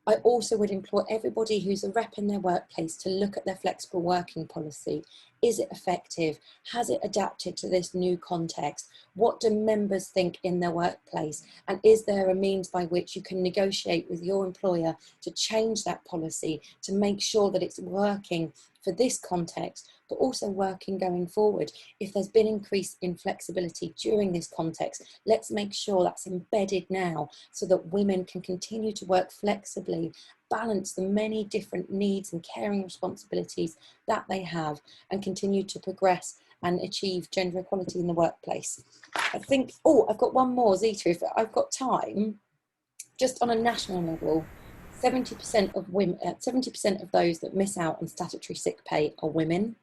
[SPEAKER 3] I also would implore everybody who's a rep in their workplace to look at their flexible working policy. Is it effective? Has it adapted to this new context? What do members think in their workplace? And is there a means by which you can negotiate with your employer to change that policy, to make sure that it's working for this context, but also working going forward? If there's been increase in flexibility during this context, let's make sure that's embedded now so that women can continue to work flexibly, balance the many different needs and caring responsibilities that they have, and continue to progress and achieve gender equality in the workplace. I think, I've got one more, Zita, if I've got time. Just on a national level, 70% of women, 70% of those that miss out on statutory sick pay are women.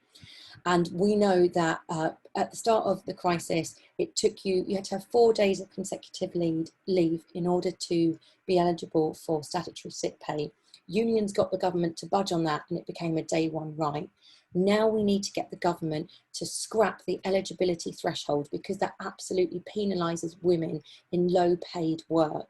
[SPEAKER 3] And we know that at the start of the crisis, it took you had to have 4 days of consecutive leave in order to be eligible for statutory sick pay. Unions got the government to budge on that, and it became a day one right. Now we need to get the government to scrap the eligibility threshold, because that absolutely penalises women in low paid work.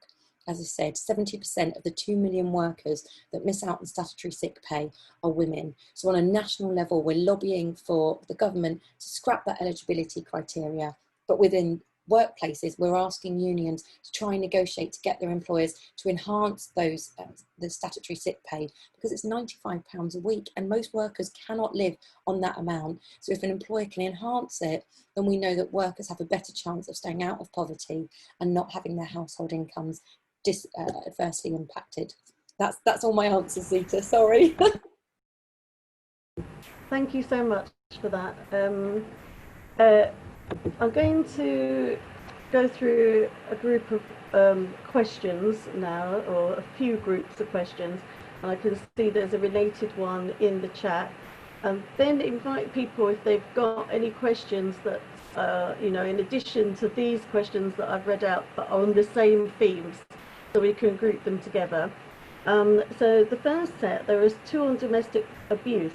[SPEAKER 3] As I said, 70% of the 2 million workers that miss out on statutory sick pay are women. So on a national level, we're lobbying for the government to scrap that eligibility criteria. But within workplaces, we're asking unions to try and negotiate to get their employers to enhance those the statutory sick pay, because it's £95 a week and most workers cannot live on that amount. So if an employer can enhance it, then we know that workers have a better chance of staying out of poverty and not having their household incomes adversely impacted. That's all my answers, Zita, sorry.
[SPEAKER 1] Thank you so much for that. I'm going to go through a group of questions now, or a few groups of questions, and I can see there's a related one in the chat, and then invite people, if they've got any questions that in addition to these questions that I've read out, but on the same themes, so we can group them together. So the first set, there is 2 on domestic abuse.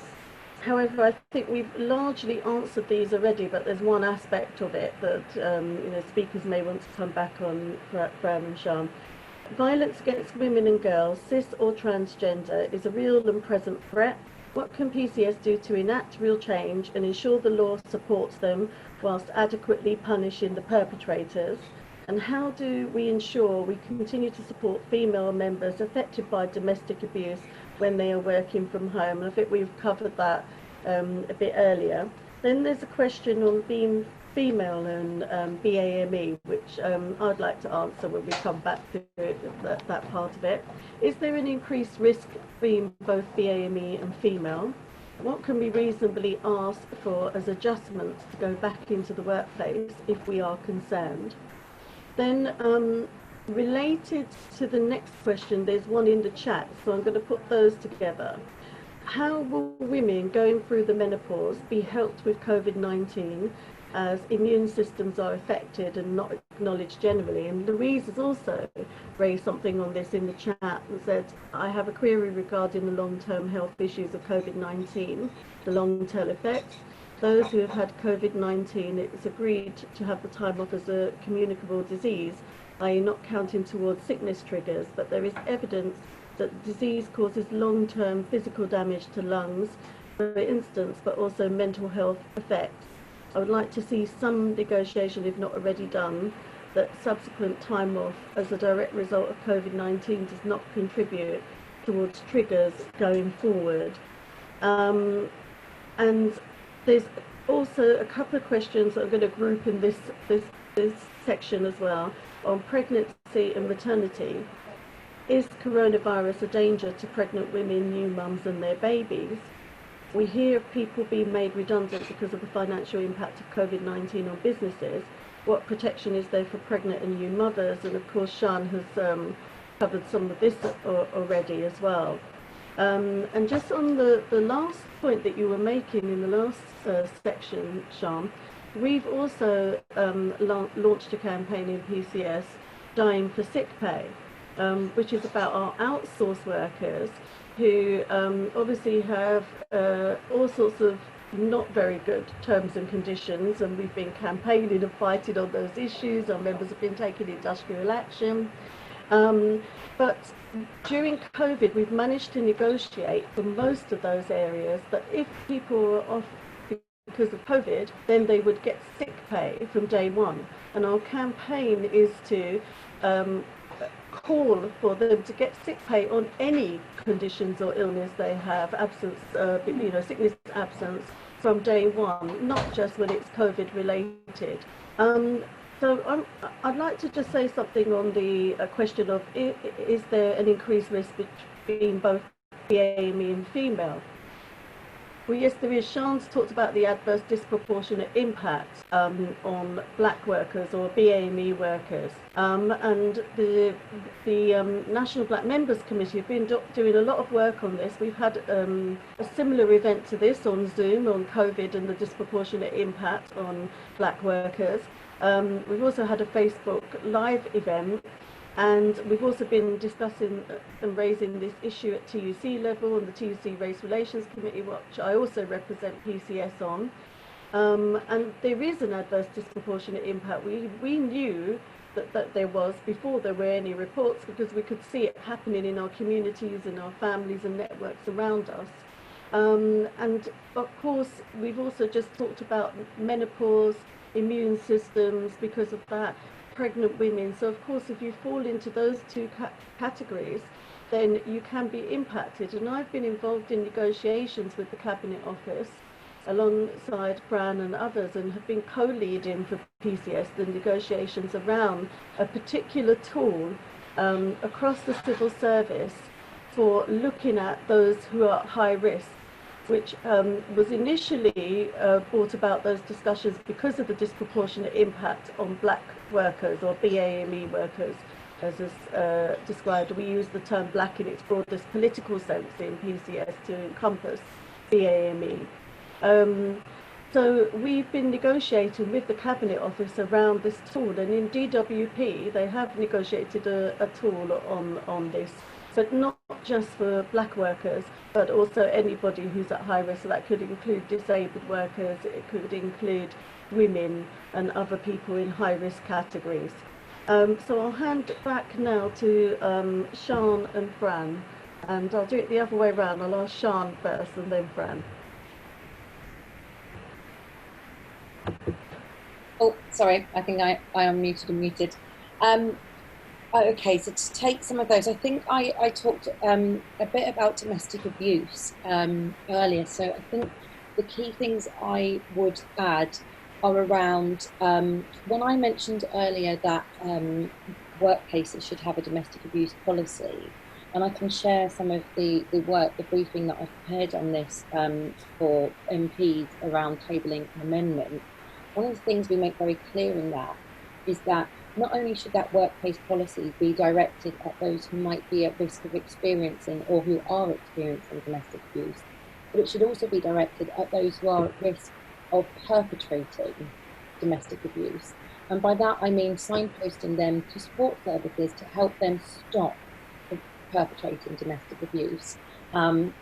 [SPEAKER 1] However, I think we've largely answered these already, but there's one aspect of it that speakers may want to come back on, Fran and Sian. Violence against women and girls, cis or transgender, is a real and present threat. What can PCS do to enact real change and ensure the law supports them whilst adequately punishing the perpetrators? And how do we ensure we continue to support female members affected by domestic abuse when they are working from home? And I think we've covered that a bit earlier. Then there's a question on being female and BAME, which I'd like to answer when we come back to that part of it. Is there an increased risk being both BAME and female? What can we reasonably ask for as adjustments to go back into the workplace if we are concerned? Then related to the next question, there's one in the chat, so I'm going to put those together. How will women going through the menopause be helped with COVID-19 as immune systems are affected and not acknowledged generally? And Louise has also raised something on this in the chat and said, I have a query regarding the long-term health issues of COVID-19, the long-term effects. Those who have had COVID-19, it's agreed to have the time off as a communicable disease, i.e. not counting towards sickness triggers, but there is evidence that the disease causes long-term physical damage to lungs, for instance, but also mental health effects. I would like to see some negotiation, if not already done, that subsequent time off as a direct result of COVID-19 does not contribute towards triggers going forward. And there's also a couple of questions that I'm going to group in this section as well, on pregnancy and maternity. Is coronavirus a danger to pregnant women, new mums and their babies? We hear of people being made redundant because of the financial impact of COVID-19 on businesses. What protection is there for pregnant and new mothers? And of course, Sian has covered some of this already as well. And just on the last point that you were making in the last section, Sian, we've also launched a campaign in PCS, Dying for Sick Pay, which is about our outsourced workers who obviously have all sorts of not very good terms and conditions, and we've been campaigning and fighting on those issues. Our members have been taking industrial action. But during COVID, we've managed to negotiate for most of those areas that if people were off because of COVID, then they would get sick pay from day one. And our campaign is to call for them to get sick pay on any conditions or illness they have, absence, sickness absence from day one, not just when it's COVID related. So I'd like to just say something on the question of is there an increased risk between both BAME and female? Well, yes, there is. Sian's talked about the adverse disproportionate impact on black workers or BAME workers. And the National Black Members Committee have been doing a lot of work on this. We've had a similar event to this on Zoom on COVID and the disproportionate impact on black workers. We've also had a Facebook Live event. And we've also been discussing and raising this issue at TUC level and the TUC Race Relations Committee, which I also represent PCS on. And there is an adverse disproportionate impact. We knew that there was before there were any reports, because we could see it happening in our communities and our families and networks around us. And of course, we've also just talked about menopause, immune systems because of that, pregnant women. So of course, if you fall into those two categories, then you can be impacted. And I've been involved in negotiations with the Cabinet Office alongside Fran and others, and have been co-leading for PCS the negotiations around a particular tool across the civil service for looking at those who are at high risk, which was initially brought about those discussions because of the disproportionate impact on black workers or BAME workers, as is described. We use the term black in its broadest political sense in PCS to encompass BAME. So we've been negotiating with the Cabinet Office around this tool, and in DWP they have negotiated a tool on this, but not just for black workers, but also anybody who's at high risk. So that could include disabled workers, it could include women and other people in high risk categories. So I'll hand back now to Sian and Fran And I'll do it the other way round. I'll ask Sian first and then Fran.
[SPEAKER 3] Oh, sorry, I think I unmuted and muted. Okay, so to take some of those, I think I talked a bit about domestic abuse earlier. So I think the key things I would add are around, when I mentioned earlier that workplaces should have a domestic abuse policy, and I can share some of the work, the briefing that I've prepared on this for MPs around tabling an amendment. One of the things we make very clear in that is that not only should that workplace policy be directed at those who might be at risk of experiencing or who are experiencing domestic abuse, but it should also be directed at those who are at risk of perpetrating domestic abuse. And by that, I mean signposting them to support services to help them stop perpetrating domestic abuse. And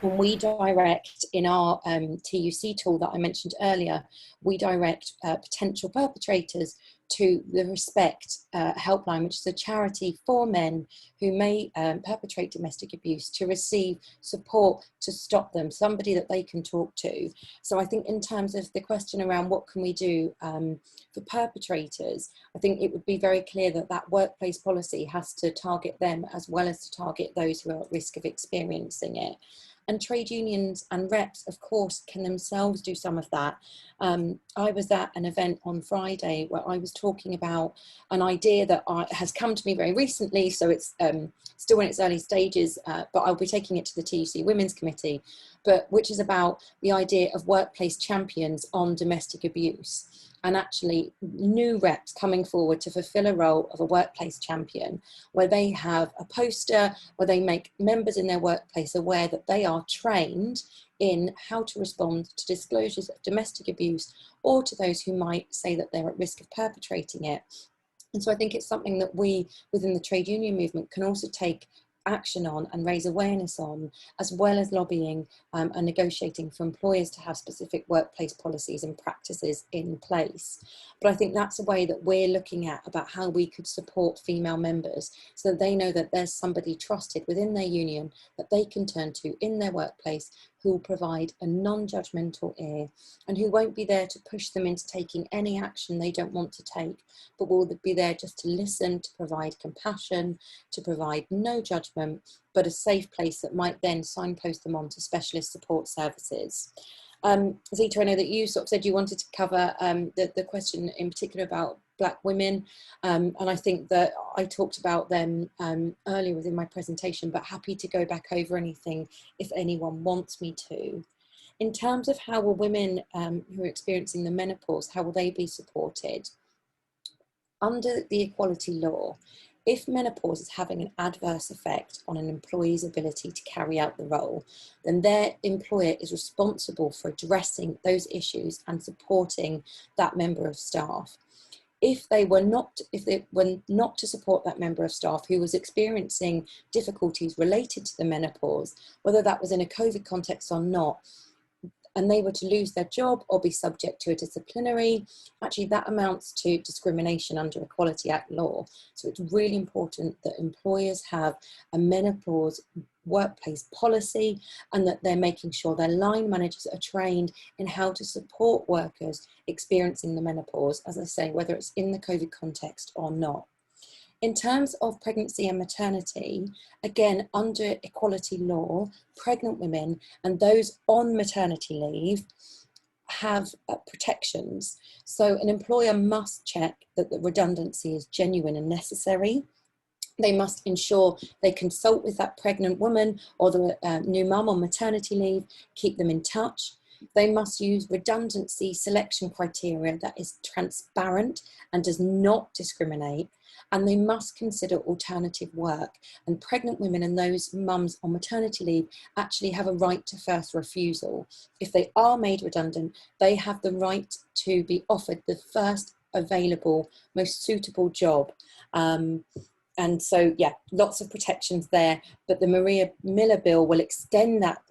[SPEAKER 3] we direct in our TUC tool that I mentioned earlier, we direct potential perpetrators to the Respect helpline, which is a charity for men who may perpetrate domestic abuse, to receive support to stop them, somebody that they can talk to. So I think in terms of the question around what can we do for perpetrators, I think it would be very clear that that workplace policy has to target them as well as to target those who are at risk of experiencing it. And trade unions and reps, of course, can themselves do some of that. I was at an event on Friday where I was talking about an idea that has come to me very recently, so it's still in its early stages, but I'll be taking it to the TUC Women's Committee, but which is about the idea of workplace champions on domestic abuse. And actually new reps coming forward to fulfill a role of a workplace champion, where they have a poster, where they make members in their workplace aware that they are trained in how to respond to disclosures of domestic abuse or to those who might say that they're at risk of perpetrating it. And so I think it's something that we within the trade union movement can also take action on and raise awareness on, as well as lobbying and negotiating for employers to have specific workplace policies and practices in place. But I think that's a way that we're looking at about how we could support female members so that they know that there's somebody trusted within their union that they can turn to in their workplace, who will provide a non-judgmental ear and who won't be there to push them into taking any action they don't want to take, but will be there just to listen, to provide compassion, to provide no judgment, but a safe place that might then signpost them on to specialist support services. Zita, I know that you sort of said you wanted to cover the question in particular about Black women, and I think that I talked about them earlier within my presentation, but happy to go back over anything if anyone wants me to. In terms of how will women who are experiencing the menopause, how will they be supported? Under the equality law, if menopause is having an adverse effect on an employee's ability to carry out the role, then their employer is responsible for addressing those issues and supporting that member of staff. If they were not to support that member of staff who was experiencing difficulties related to the menopause, whether that was in a COVID context or not, and they were to lose their job or be subject to a disciplinary, actually that amounts to discrimination under Equality Act law. So it's really important that employers have a menopause workplace policy and that they're making sure their line managers are trained in how to support workers experiencing the menopause, as I say, whether it's in the COVID context or not. In terms of pregnancy and maternity, again, under equality law, pregnant women and those on maternity leave have protections. So an employer must check that the redundancy is genuine and necessary. They must ensure they consult with that pregnant woman or the new mum on maternity leave, keep them in touch. They must use redundancy selection criteria that is transparent and does not discriminate. And they must consider alternative work. And pregnant women and those mums on maternity leave actually have a right to first refusal. If they are made redundant, they have the right to be offered the first available, most suitable job. And so, yeah, lots of protections there, but the Maria Miller bill will extend that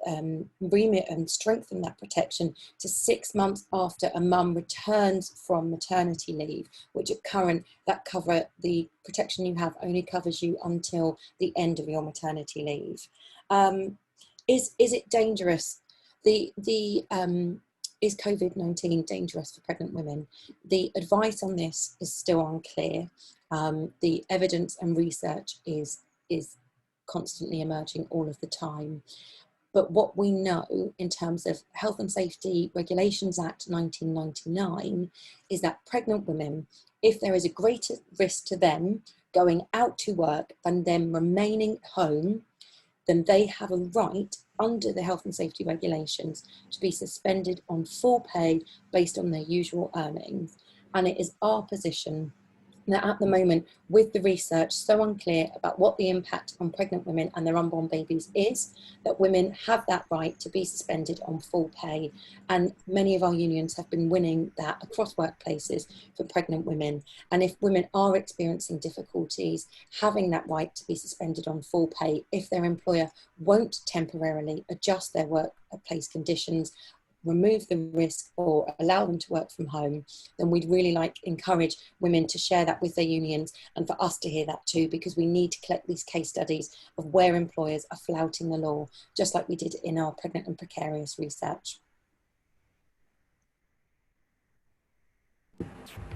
[SPEAKER 3] remit and strengthen that protection to 6 months after a mum returns from maternity leave, which at current, the protection you have only covers you until the end of your maternity leave. Is it dangerous? Is COVID-19 dangerous for pregnant women? The advice on this is still unclear. The evidence and research is constantly emerging all of the time. But what we know in terms of Health and Safety Regulations Act 1999 is that pregnant women, if there is a greater risk to them going out to work than them remaining home, then they have a right under the Health and Safety Regulations to be suspended on full pay based on their usual earnings. And it is our position that at the moment, with the research so unclear about what the impact on pregnant women and their unborn babies is, that women have that right to be suspended on full pay. And many of our unions have been winning that across workplaces for pregnant women. And if women are experiencing difficulties, having that right to be suspended on full pay, if their employer won't temporarily adjust their workplace conditions, remove the risk or allow them to work from home, then we'd really like encourage women to share that with their unions and for us to hear that too, because we need to collect these case studies of where employers are flouting the law, just like we did in our pregnant and precarious research.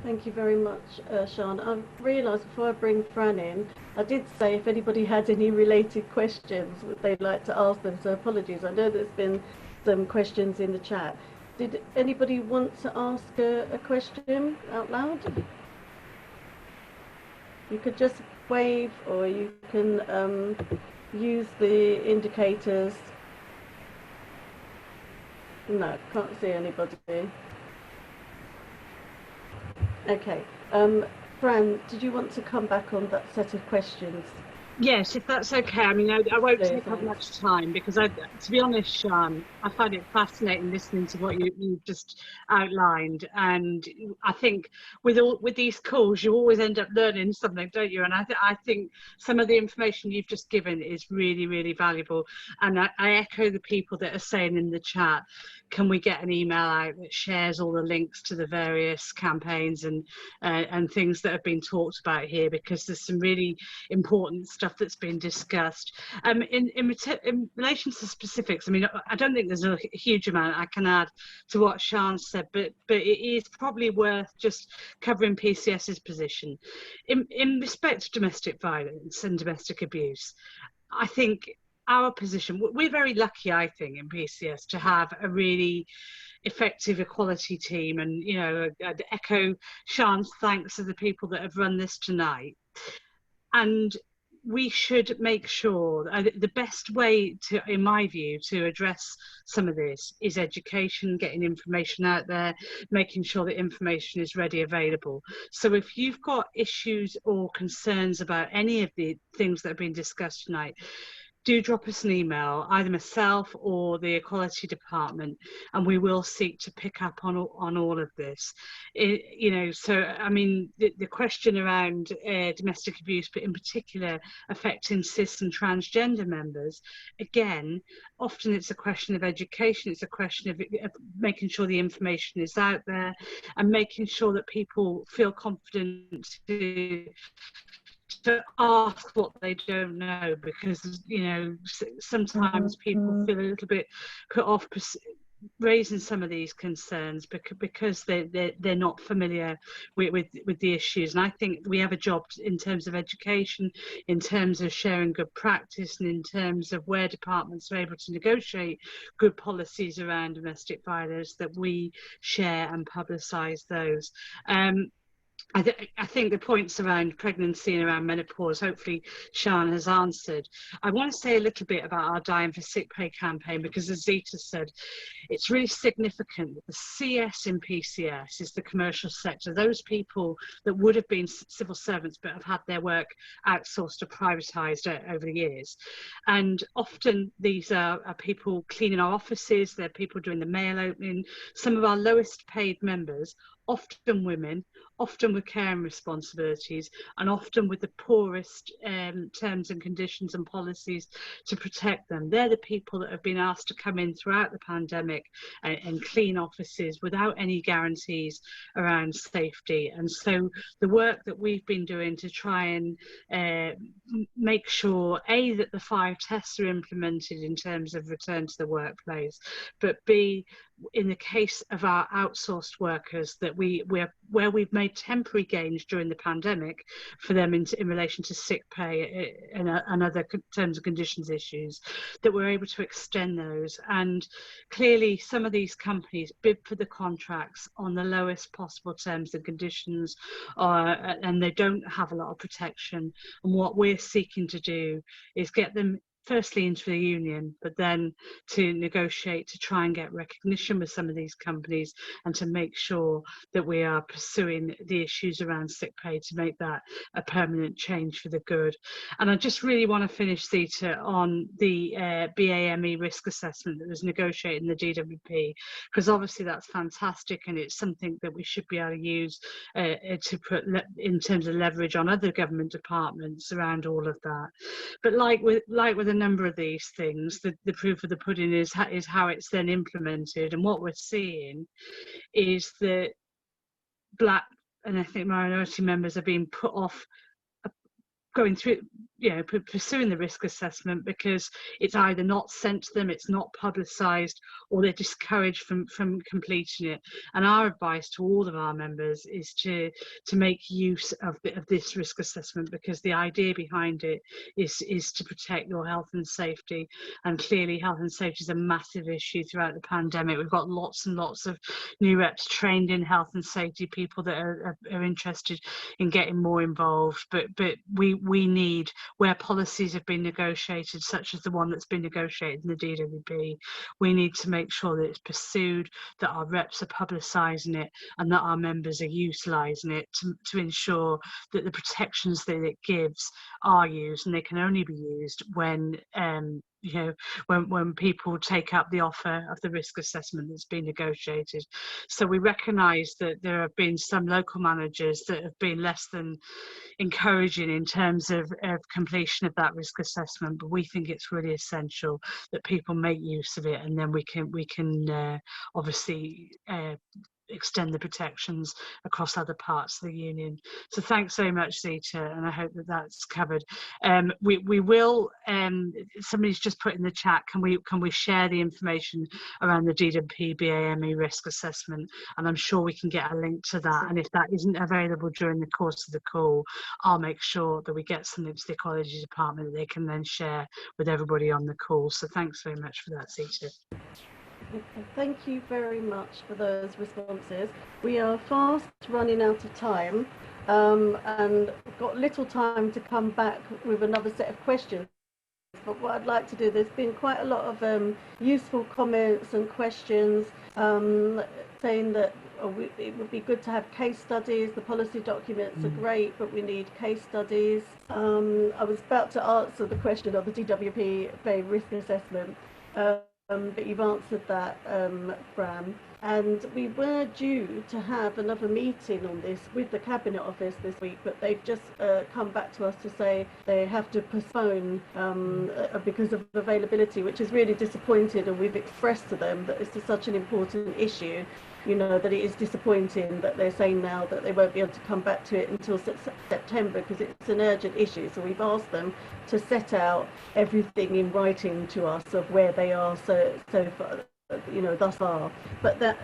[SPEAKER 1] Thank you very much, Sian. I've realised before I bring Fran in, I did say if anybody had any related questions they'd like to ask them, so apologies. I know there's been some questions in the chat. Did anybody want to ask a question out loud? You could just wave, or you can use the indicators. No, can't see anybody. Okay. Fran, did you want to come back on that set of questions?
[SPEAKER 2] Yes, if that's okay. I mean, I won't take up much time because, to be honest, Sian, I find it fascinating listening to what you've just outlined, and I think with these calls, you always end up learning something, don't you? And I think some of the information you've just given is really, really valuable. And I echo the people that are saying in the chat, can we get an email out that shares all the links to the various campaigns and things that have been talked about here, because there's some really important stuff that's been discussed. In relation to specifics, I mean, I don't think there's a huge amount I can add to what Sian said, but it is probably worth just covering PCS's position. In respect to domestic violence and domestic abuse, I think our position, we're very lucky, I think, in PCS to have a really effective equality team, and you know, I'd echo Sian's thanks to the people that have run this tonight. And we should make sure the best way to, in my view, to address some of this is education, getting information out there, making sure that information is ready available. So if you've got issues or concerns about any of the things that have been discussed tonight, do drop us an email, either myself or the Equality Department, and we will seek to pick up on all of this. You know, so I mean, the question around domestic abuse, but in particular affecting cis and transgender members, again, often it's a question of education. It's a question of making sure the information is out there and making sure that people feel confident to ask what they don't know, because you know, sometimes people feel a little bit put off raising some of these concerns because they're not familiar with the issues. And I think we have a job in terms of education, in terms of sharing good practice, and in terms of where departments are able to negotiate good policies around domestic violence, that we share and publicise those. I think the points around pregnancy and around menopause, hopefully Sian has answered. I want to say a little bit about our Dying for Sick Pay campaign, because as Zita said, it's really significant that the CS in PCS is the commercial sector, those people that would have been civil servants but have had their work outsourced or privatised over the years. And often these are people cleaning our offices, they're people doing the mail opening. Some of our lowest paid members often women, often with care and responsibilities, and often with the poorest terms and conditions and policies to protect them. They're the people that have been asked to come in throughout the pandemic and clean offices without any guarantees around safety. And so the work that we've been doing to try and make sure, A, that the 5 tests are implemented in terms of return to the workplace, but B, in the case of our outsourced workers, that where we've made temporary gains during the pandemic for them in relation to sick pay and other terms and conditions issues, that we're able to extend those. And clearly some of these companies bid for the contracts on the lowest possible terms and conditions, and they don't have a lot of protection. And what we're seeking to do is get them firstly into the union, but then to negotiate to try and get recognition with some of these companies and to make sure that we are pursuing the issues around sick pay to make that a permanent change for the good. And I just really want to finish, Zita, on the BAME risk assessment that was negotiated in the DWP, because obviously that's fantastic and it's something that we should be able to use to put in terms of leverage on other government departments around all of that. But like with a number of these things, the proof of the pudding is how it's then implemented. And what we're seeing is that Black and ethnic minority members are being put off going through, pursuing the risk assessment because it's either not sent to them, it's not publicised, or they're discouraged from completing it. And our advice to all of our members is to make use of this risk assessment, because the idea behind it is to protect your health and safety. And clearly health and safety is a massive issue throughout the pandemic. We've got lots and lots of new reps trained in health and safety, people that are interested in getting more involved, but we need, where policies have been negotiated, such as the one that's been negotiated in the DWP, we need to make sure that it's pursued, that our reps are publicising it, and that our members are utilising it to ensure that the protections that it gives are used, and they can only be used when when people take up the offer of the risk assessment that's been negotiated. So we recognise that there have been some local managers that have been less than encouraging in terms of completion of that risk assessment, but we think it's really essential that people make use of it, and then we can obviously extend the protections across other parts of the union. So thanks very much, Zita, and I hope that that's covered. We will, somebody's just put in the chat, can we share the information around the DWP BAME risk assessment, and I'm sure we can get a link to that, and if that isn't available during the course of the call, I'll make sure that we get something to the Ecology Department that they can then share with everybody on the call. So thanks very much for that, Zita.
[SPEAKER 1] Thank you very much for those responses. We are fast running out of time, and got little time to come back with another set of questions. But what I'd like to do, there's been quite a lot of useful comments and questions saying that it would be good to have case studies. The policy documents are great, but we need case studies. I was about to answer the question of the DWP risk assessment. But you've answered that, Fran. And we were due to have another meeting on this with the Cabinet Office this week, but they've just come back to us to say they have to postpone because of availability, which is really disappointing. And we've expressed to them that this is such an important issue, that it is disappointing that they're saying now that they won't be able to come back to it until September, because it's an urgent issue. So we've asked them to set out everything in writing to us of where they are so far, thus far. But that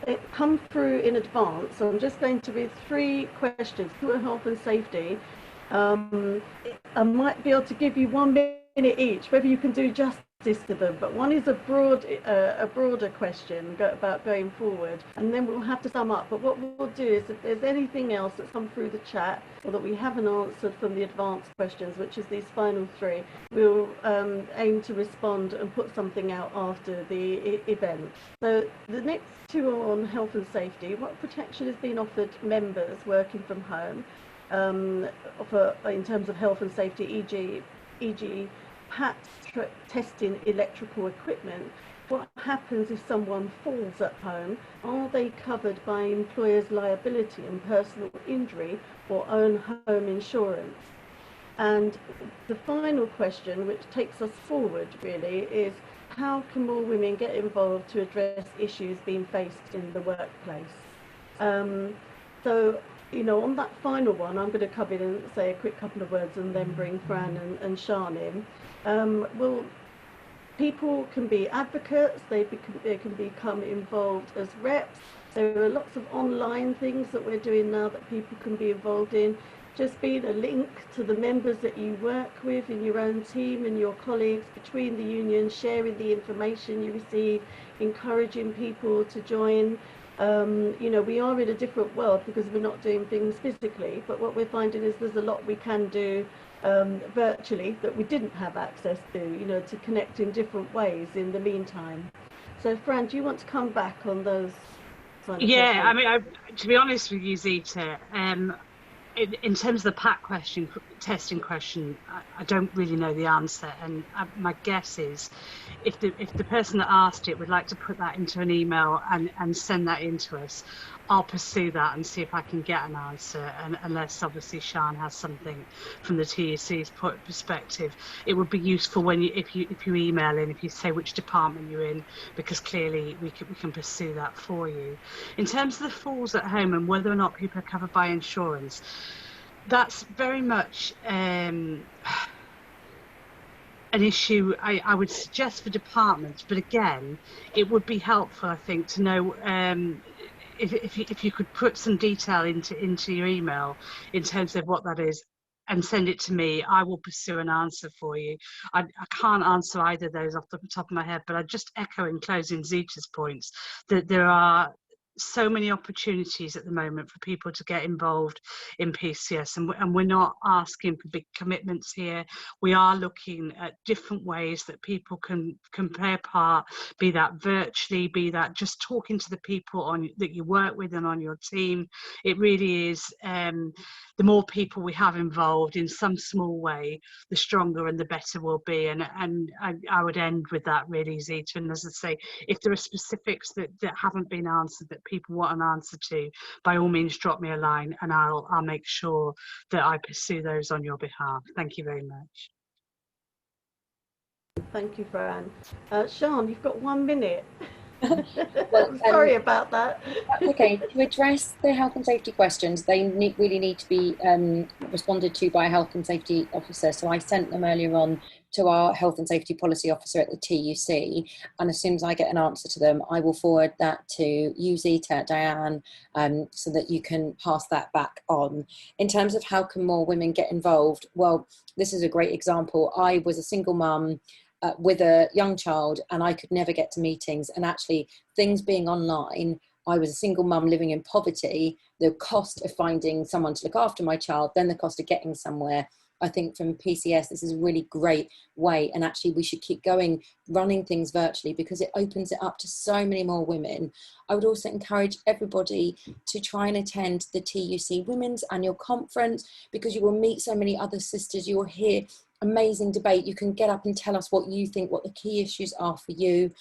[SPEAKER 1] it come through in advance. So I'm just going to read 3 questions for health and safety. I might be able to give you 1 minute each, whether you can do justice to them, but one is a broader question about going forward, and then we'll have to sum up. But what we'll do is, if there's anything else that's come through the chat or that we haven't answered from the advanced questions, which is these final 3, we'll aim to respond and put something out after the event. So the next 2 are on health and safety. What protection is being offered members working from home in terms of health and safety, e.g. PAT testing electrical equipment what happens if someone falls at home? Are they covered by employer's liability and personal injury or own home insurance? And the final question, which takes us forward really, is how can more women get involved to address issues being faced in the workplace? So, you know, on that final one, I'm going to come in and say a quick couple of words and then bring Fran and Sian in. Well, people can be advocates, they can become involved as reps. There are lots of online things that we're doing now that people can be involved in. Just being a link to the members that you work with in your own team and your colleagues between the unions, sharing the information you receive, encouraging people to join. You know, we are in a different world because we're not doing things physically, but what we're finding is there's a lot we can do virtually that we didn't have access to, you know, to connect in different ways in the meantime. So Fran, do you want to come back on those kind of
[SPEAKER 2] questions? I mean, to be honest with you, Zita, in terms of the PAC question, testing question, I don't really know the answer, and my guess is if the person that asked it would like to put that into an email and send that in to us, I'll pursue that and see if I can get an answer, and unless obviously Sian has something from the TUC's perspective. It would be useful when if you email in, if you say which department you're in, because clearly we can pursue that for you. In terms of the falls at home and whether or not people are covered by insurance, that's very much an issue I would suggest for departments, but again, it would be helpful, I think, to know if you could put some detail into your email in terms of what that is and send it to me. I will pursue an answer for you. I can't answer either of those off the top of my head, but I just echo in closing Zita's points that there are so many opportunities at the moment for people to get involved in PCS, and we're not asking for big commitments here. We are looking at different ways that people can play a part, be that virtually, be that just talking to the people that you work with and on your team. It really is, the more people we have involved in some small way, the stronger and the better we'll be. And I would end with that really, Zita. And as I say, if there are specifics that haven't been answered that people want an answer to, by all means drop me a line and I'll make sure that I pursue those on your behalf. Thank you very much.
[SPEAKER 1] Thank you, Fran. Sian, you've got 1 minute. Well, sorry about that.
[SPEAKER 3] Okay, to address the health and safety questions, they really need to be responded to by a health and safety officer. So I sent them earlier on to our health and safety policy officer at the TUC, and as soon as I get an answer to them, I will forward that to you, Zita, Diane, so that you can pass that back on. In terms of how can more women get involved, well, this is a great example. I was a single mum with a young child, and I could never get to meetings, and actually things being online, I was a single mum living in poverty, the cost of finding someone to look after my child, then the cost of getting somewhere. I think from PCS, this is a really great way, and actually we should keep going, running things virtually, because it opens it up to so many more women. I would also encourage everybody to try and attend the TUC Women's Annual Conference, because you will meet so many other sisters, you will hear amazing debate, you can get up and tell us what you think, what the key issues are for you,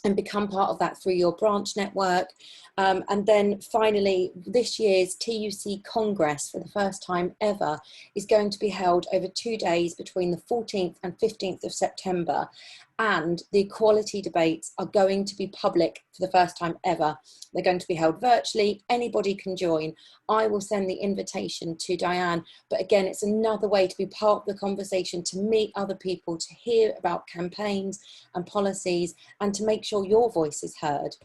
[SPEAKER 3] and become part of that through your branch network. And then finally, this year's TUC Congress, for the first time ever, is going to be held over 2 days between the 14th and 15th of September. And the equality debates are going to be public for the first time ever. They're going to be held virtually. Anybody can join. I will send the invitation to Diane. But again, it's another way to be part of the conversation, to meet other people, to hear about campaigns and policies, and to make sure your voice is heard.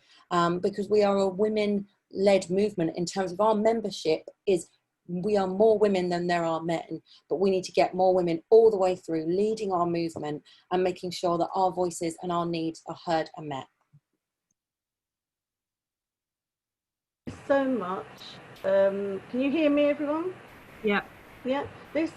[SPEAKER 3] Because we are a women-led movement in terms of our membership is we are more women than there are men, but we need to get more women all the way through, leading our movement and making sure that our voices and our needs are heard and met.
[SPEAKER 1] Thank you so much. Can you hear me, everyone?
[SPEAKER 2] Yeah.
[SPEAKER 1] Yeah, this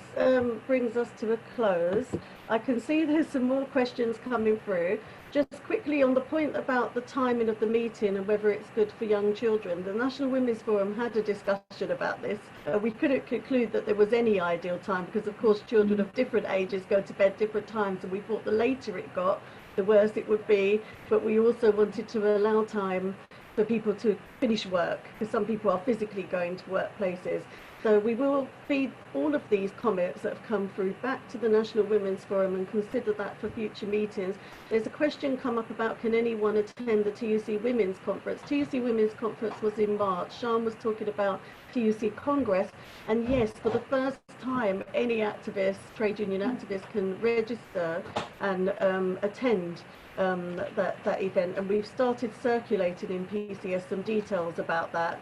[SPEAKER 1] brings us to a close. I can see there's some more questions coming through. Just quickly on the point about the timing of the meeting and whether it's good for young children, the National Women's Forum had a discussion about this. We couldn't conclude that there was any ideal time because, of course, children of different ages go to bed different times, and we thought the later it got, the worse it would be, but we also wanted to allow time for people to finish work, because some people are physically going to workplaces. So we will feed all of these comments that have come through back to the National Women's Forum and consider that for future meetings. There's a question come up about, can anyone attend the TUC Women's Conference? TUC Women's Conference was in March. Sian was talking about TUC Congress, and yes, for the first time, any activist, trade union activist, can register and attend that event, and we've started circulating in PCS some details about that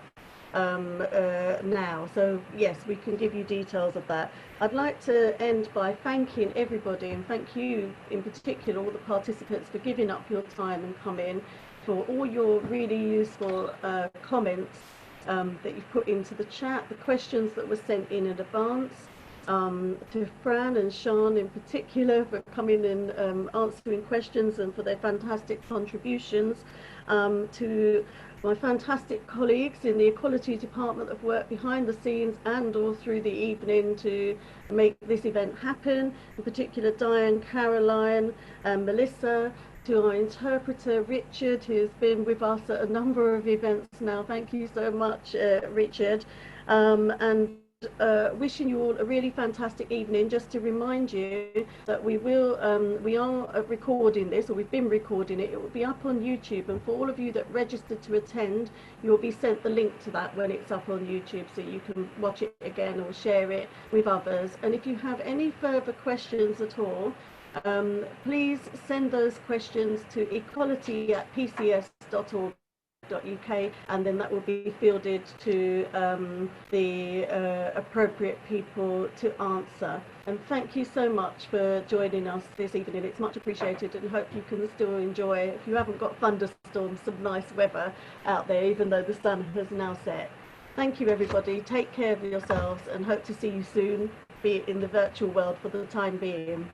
[SPEAKER 1] now. So yes, we can give you details of that. I'd like to end by thanking everybody, and thank you in particular, all the participants, for giving up your time and coming, for all your really useful comments that you've put into the chat, the questions that were sent in advance, to Fran and Sian in particular for coming and answering questions and for their fantastic contributions, to my fantastic colleagues in the Equality Department that have worked behind the scenes and all through the evening to make this event happen, in particular Diane, Caroline and Melissa, to our interpreter Richard, who's been with us at a number of events now. Thank you so much, Richard, and wishing you all a really fantastic evening. Just to remind you that we are recording this, or we've been recording it. It will be up on YouTube, and for all of you that registered to attend, you'll be sent the link to that when it's up on YouTube, so you can watch it again or share it with others. And if you have any further questions at all, please send those questions to equality@pcs.org.uk, and then that will be fielded to the appropriate people to answer. And thank you so much for joining us this evening. It's much appreciated, and hope you can still enjoy, if you haven't got thunderstorms, some nice weather out there, even though the sun has now set. Thank you, everybody. Take care of yourselves, and hope to see you soon, be it in the virtual world for the time being.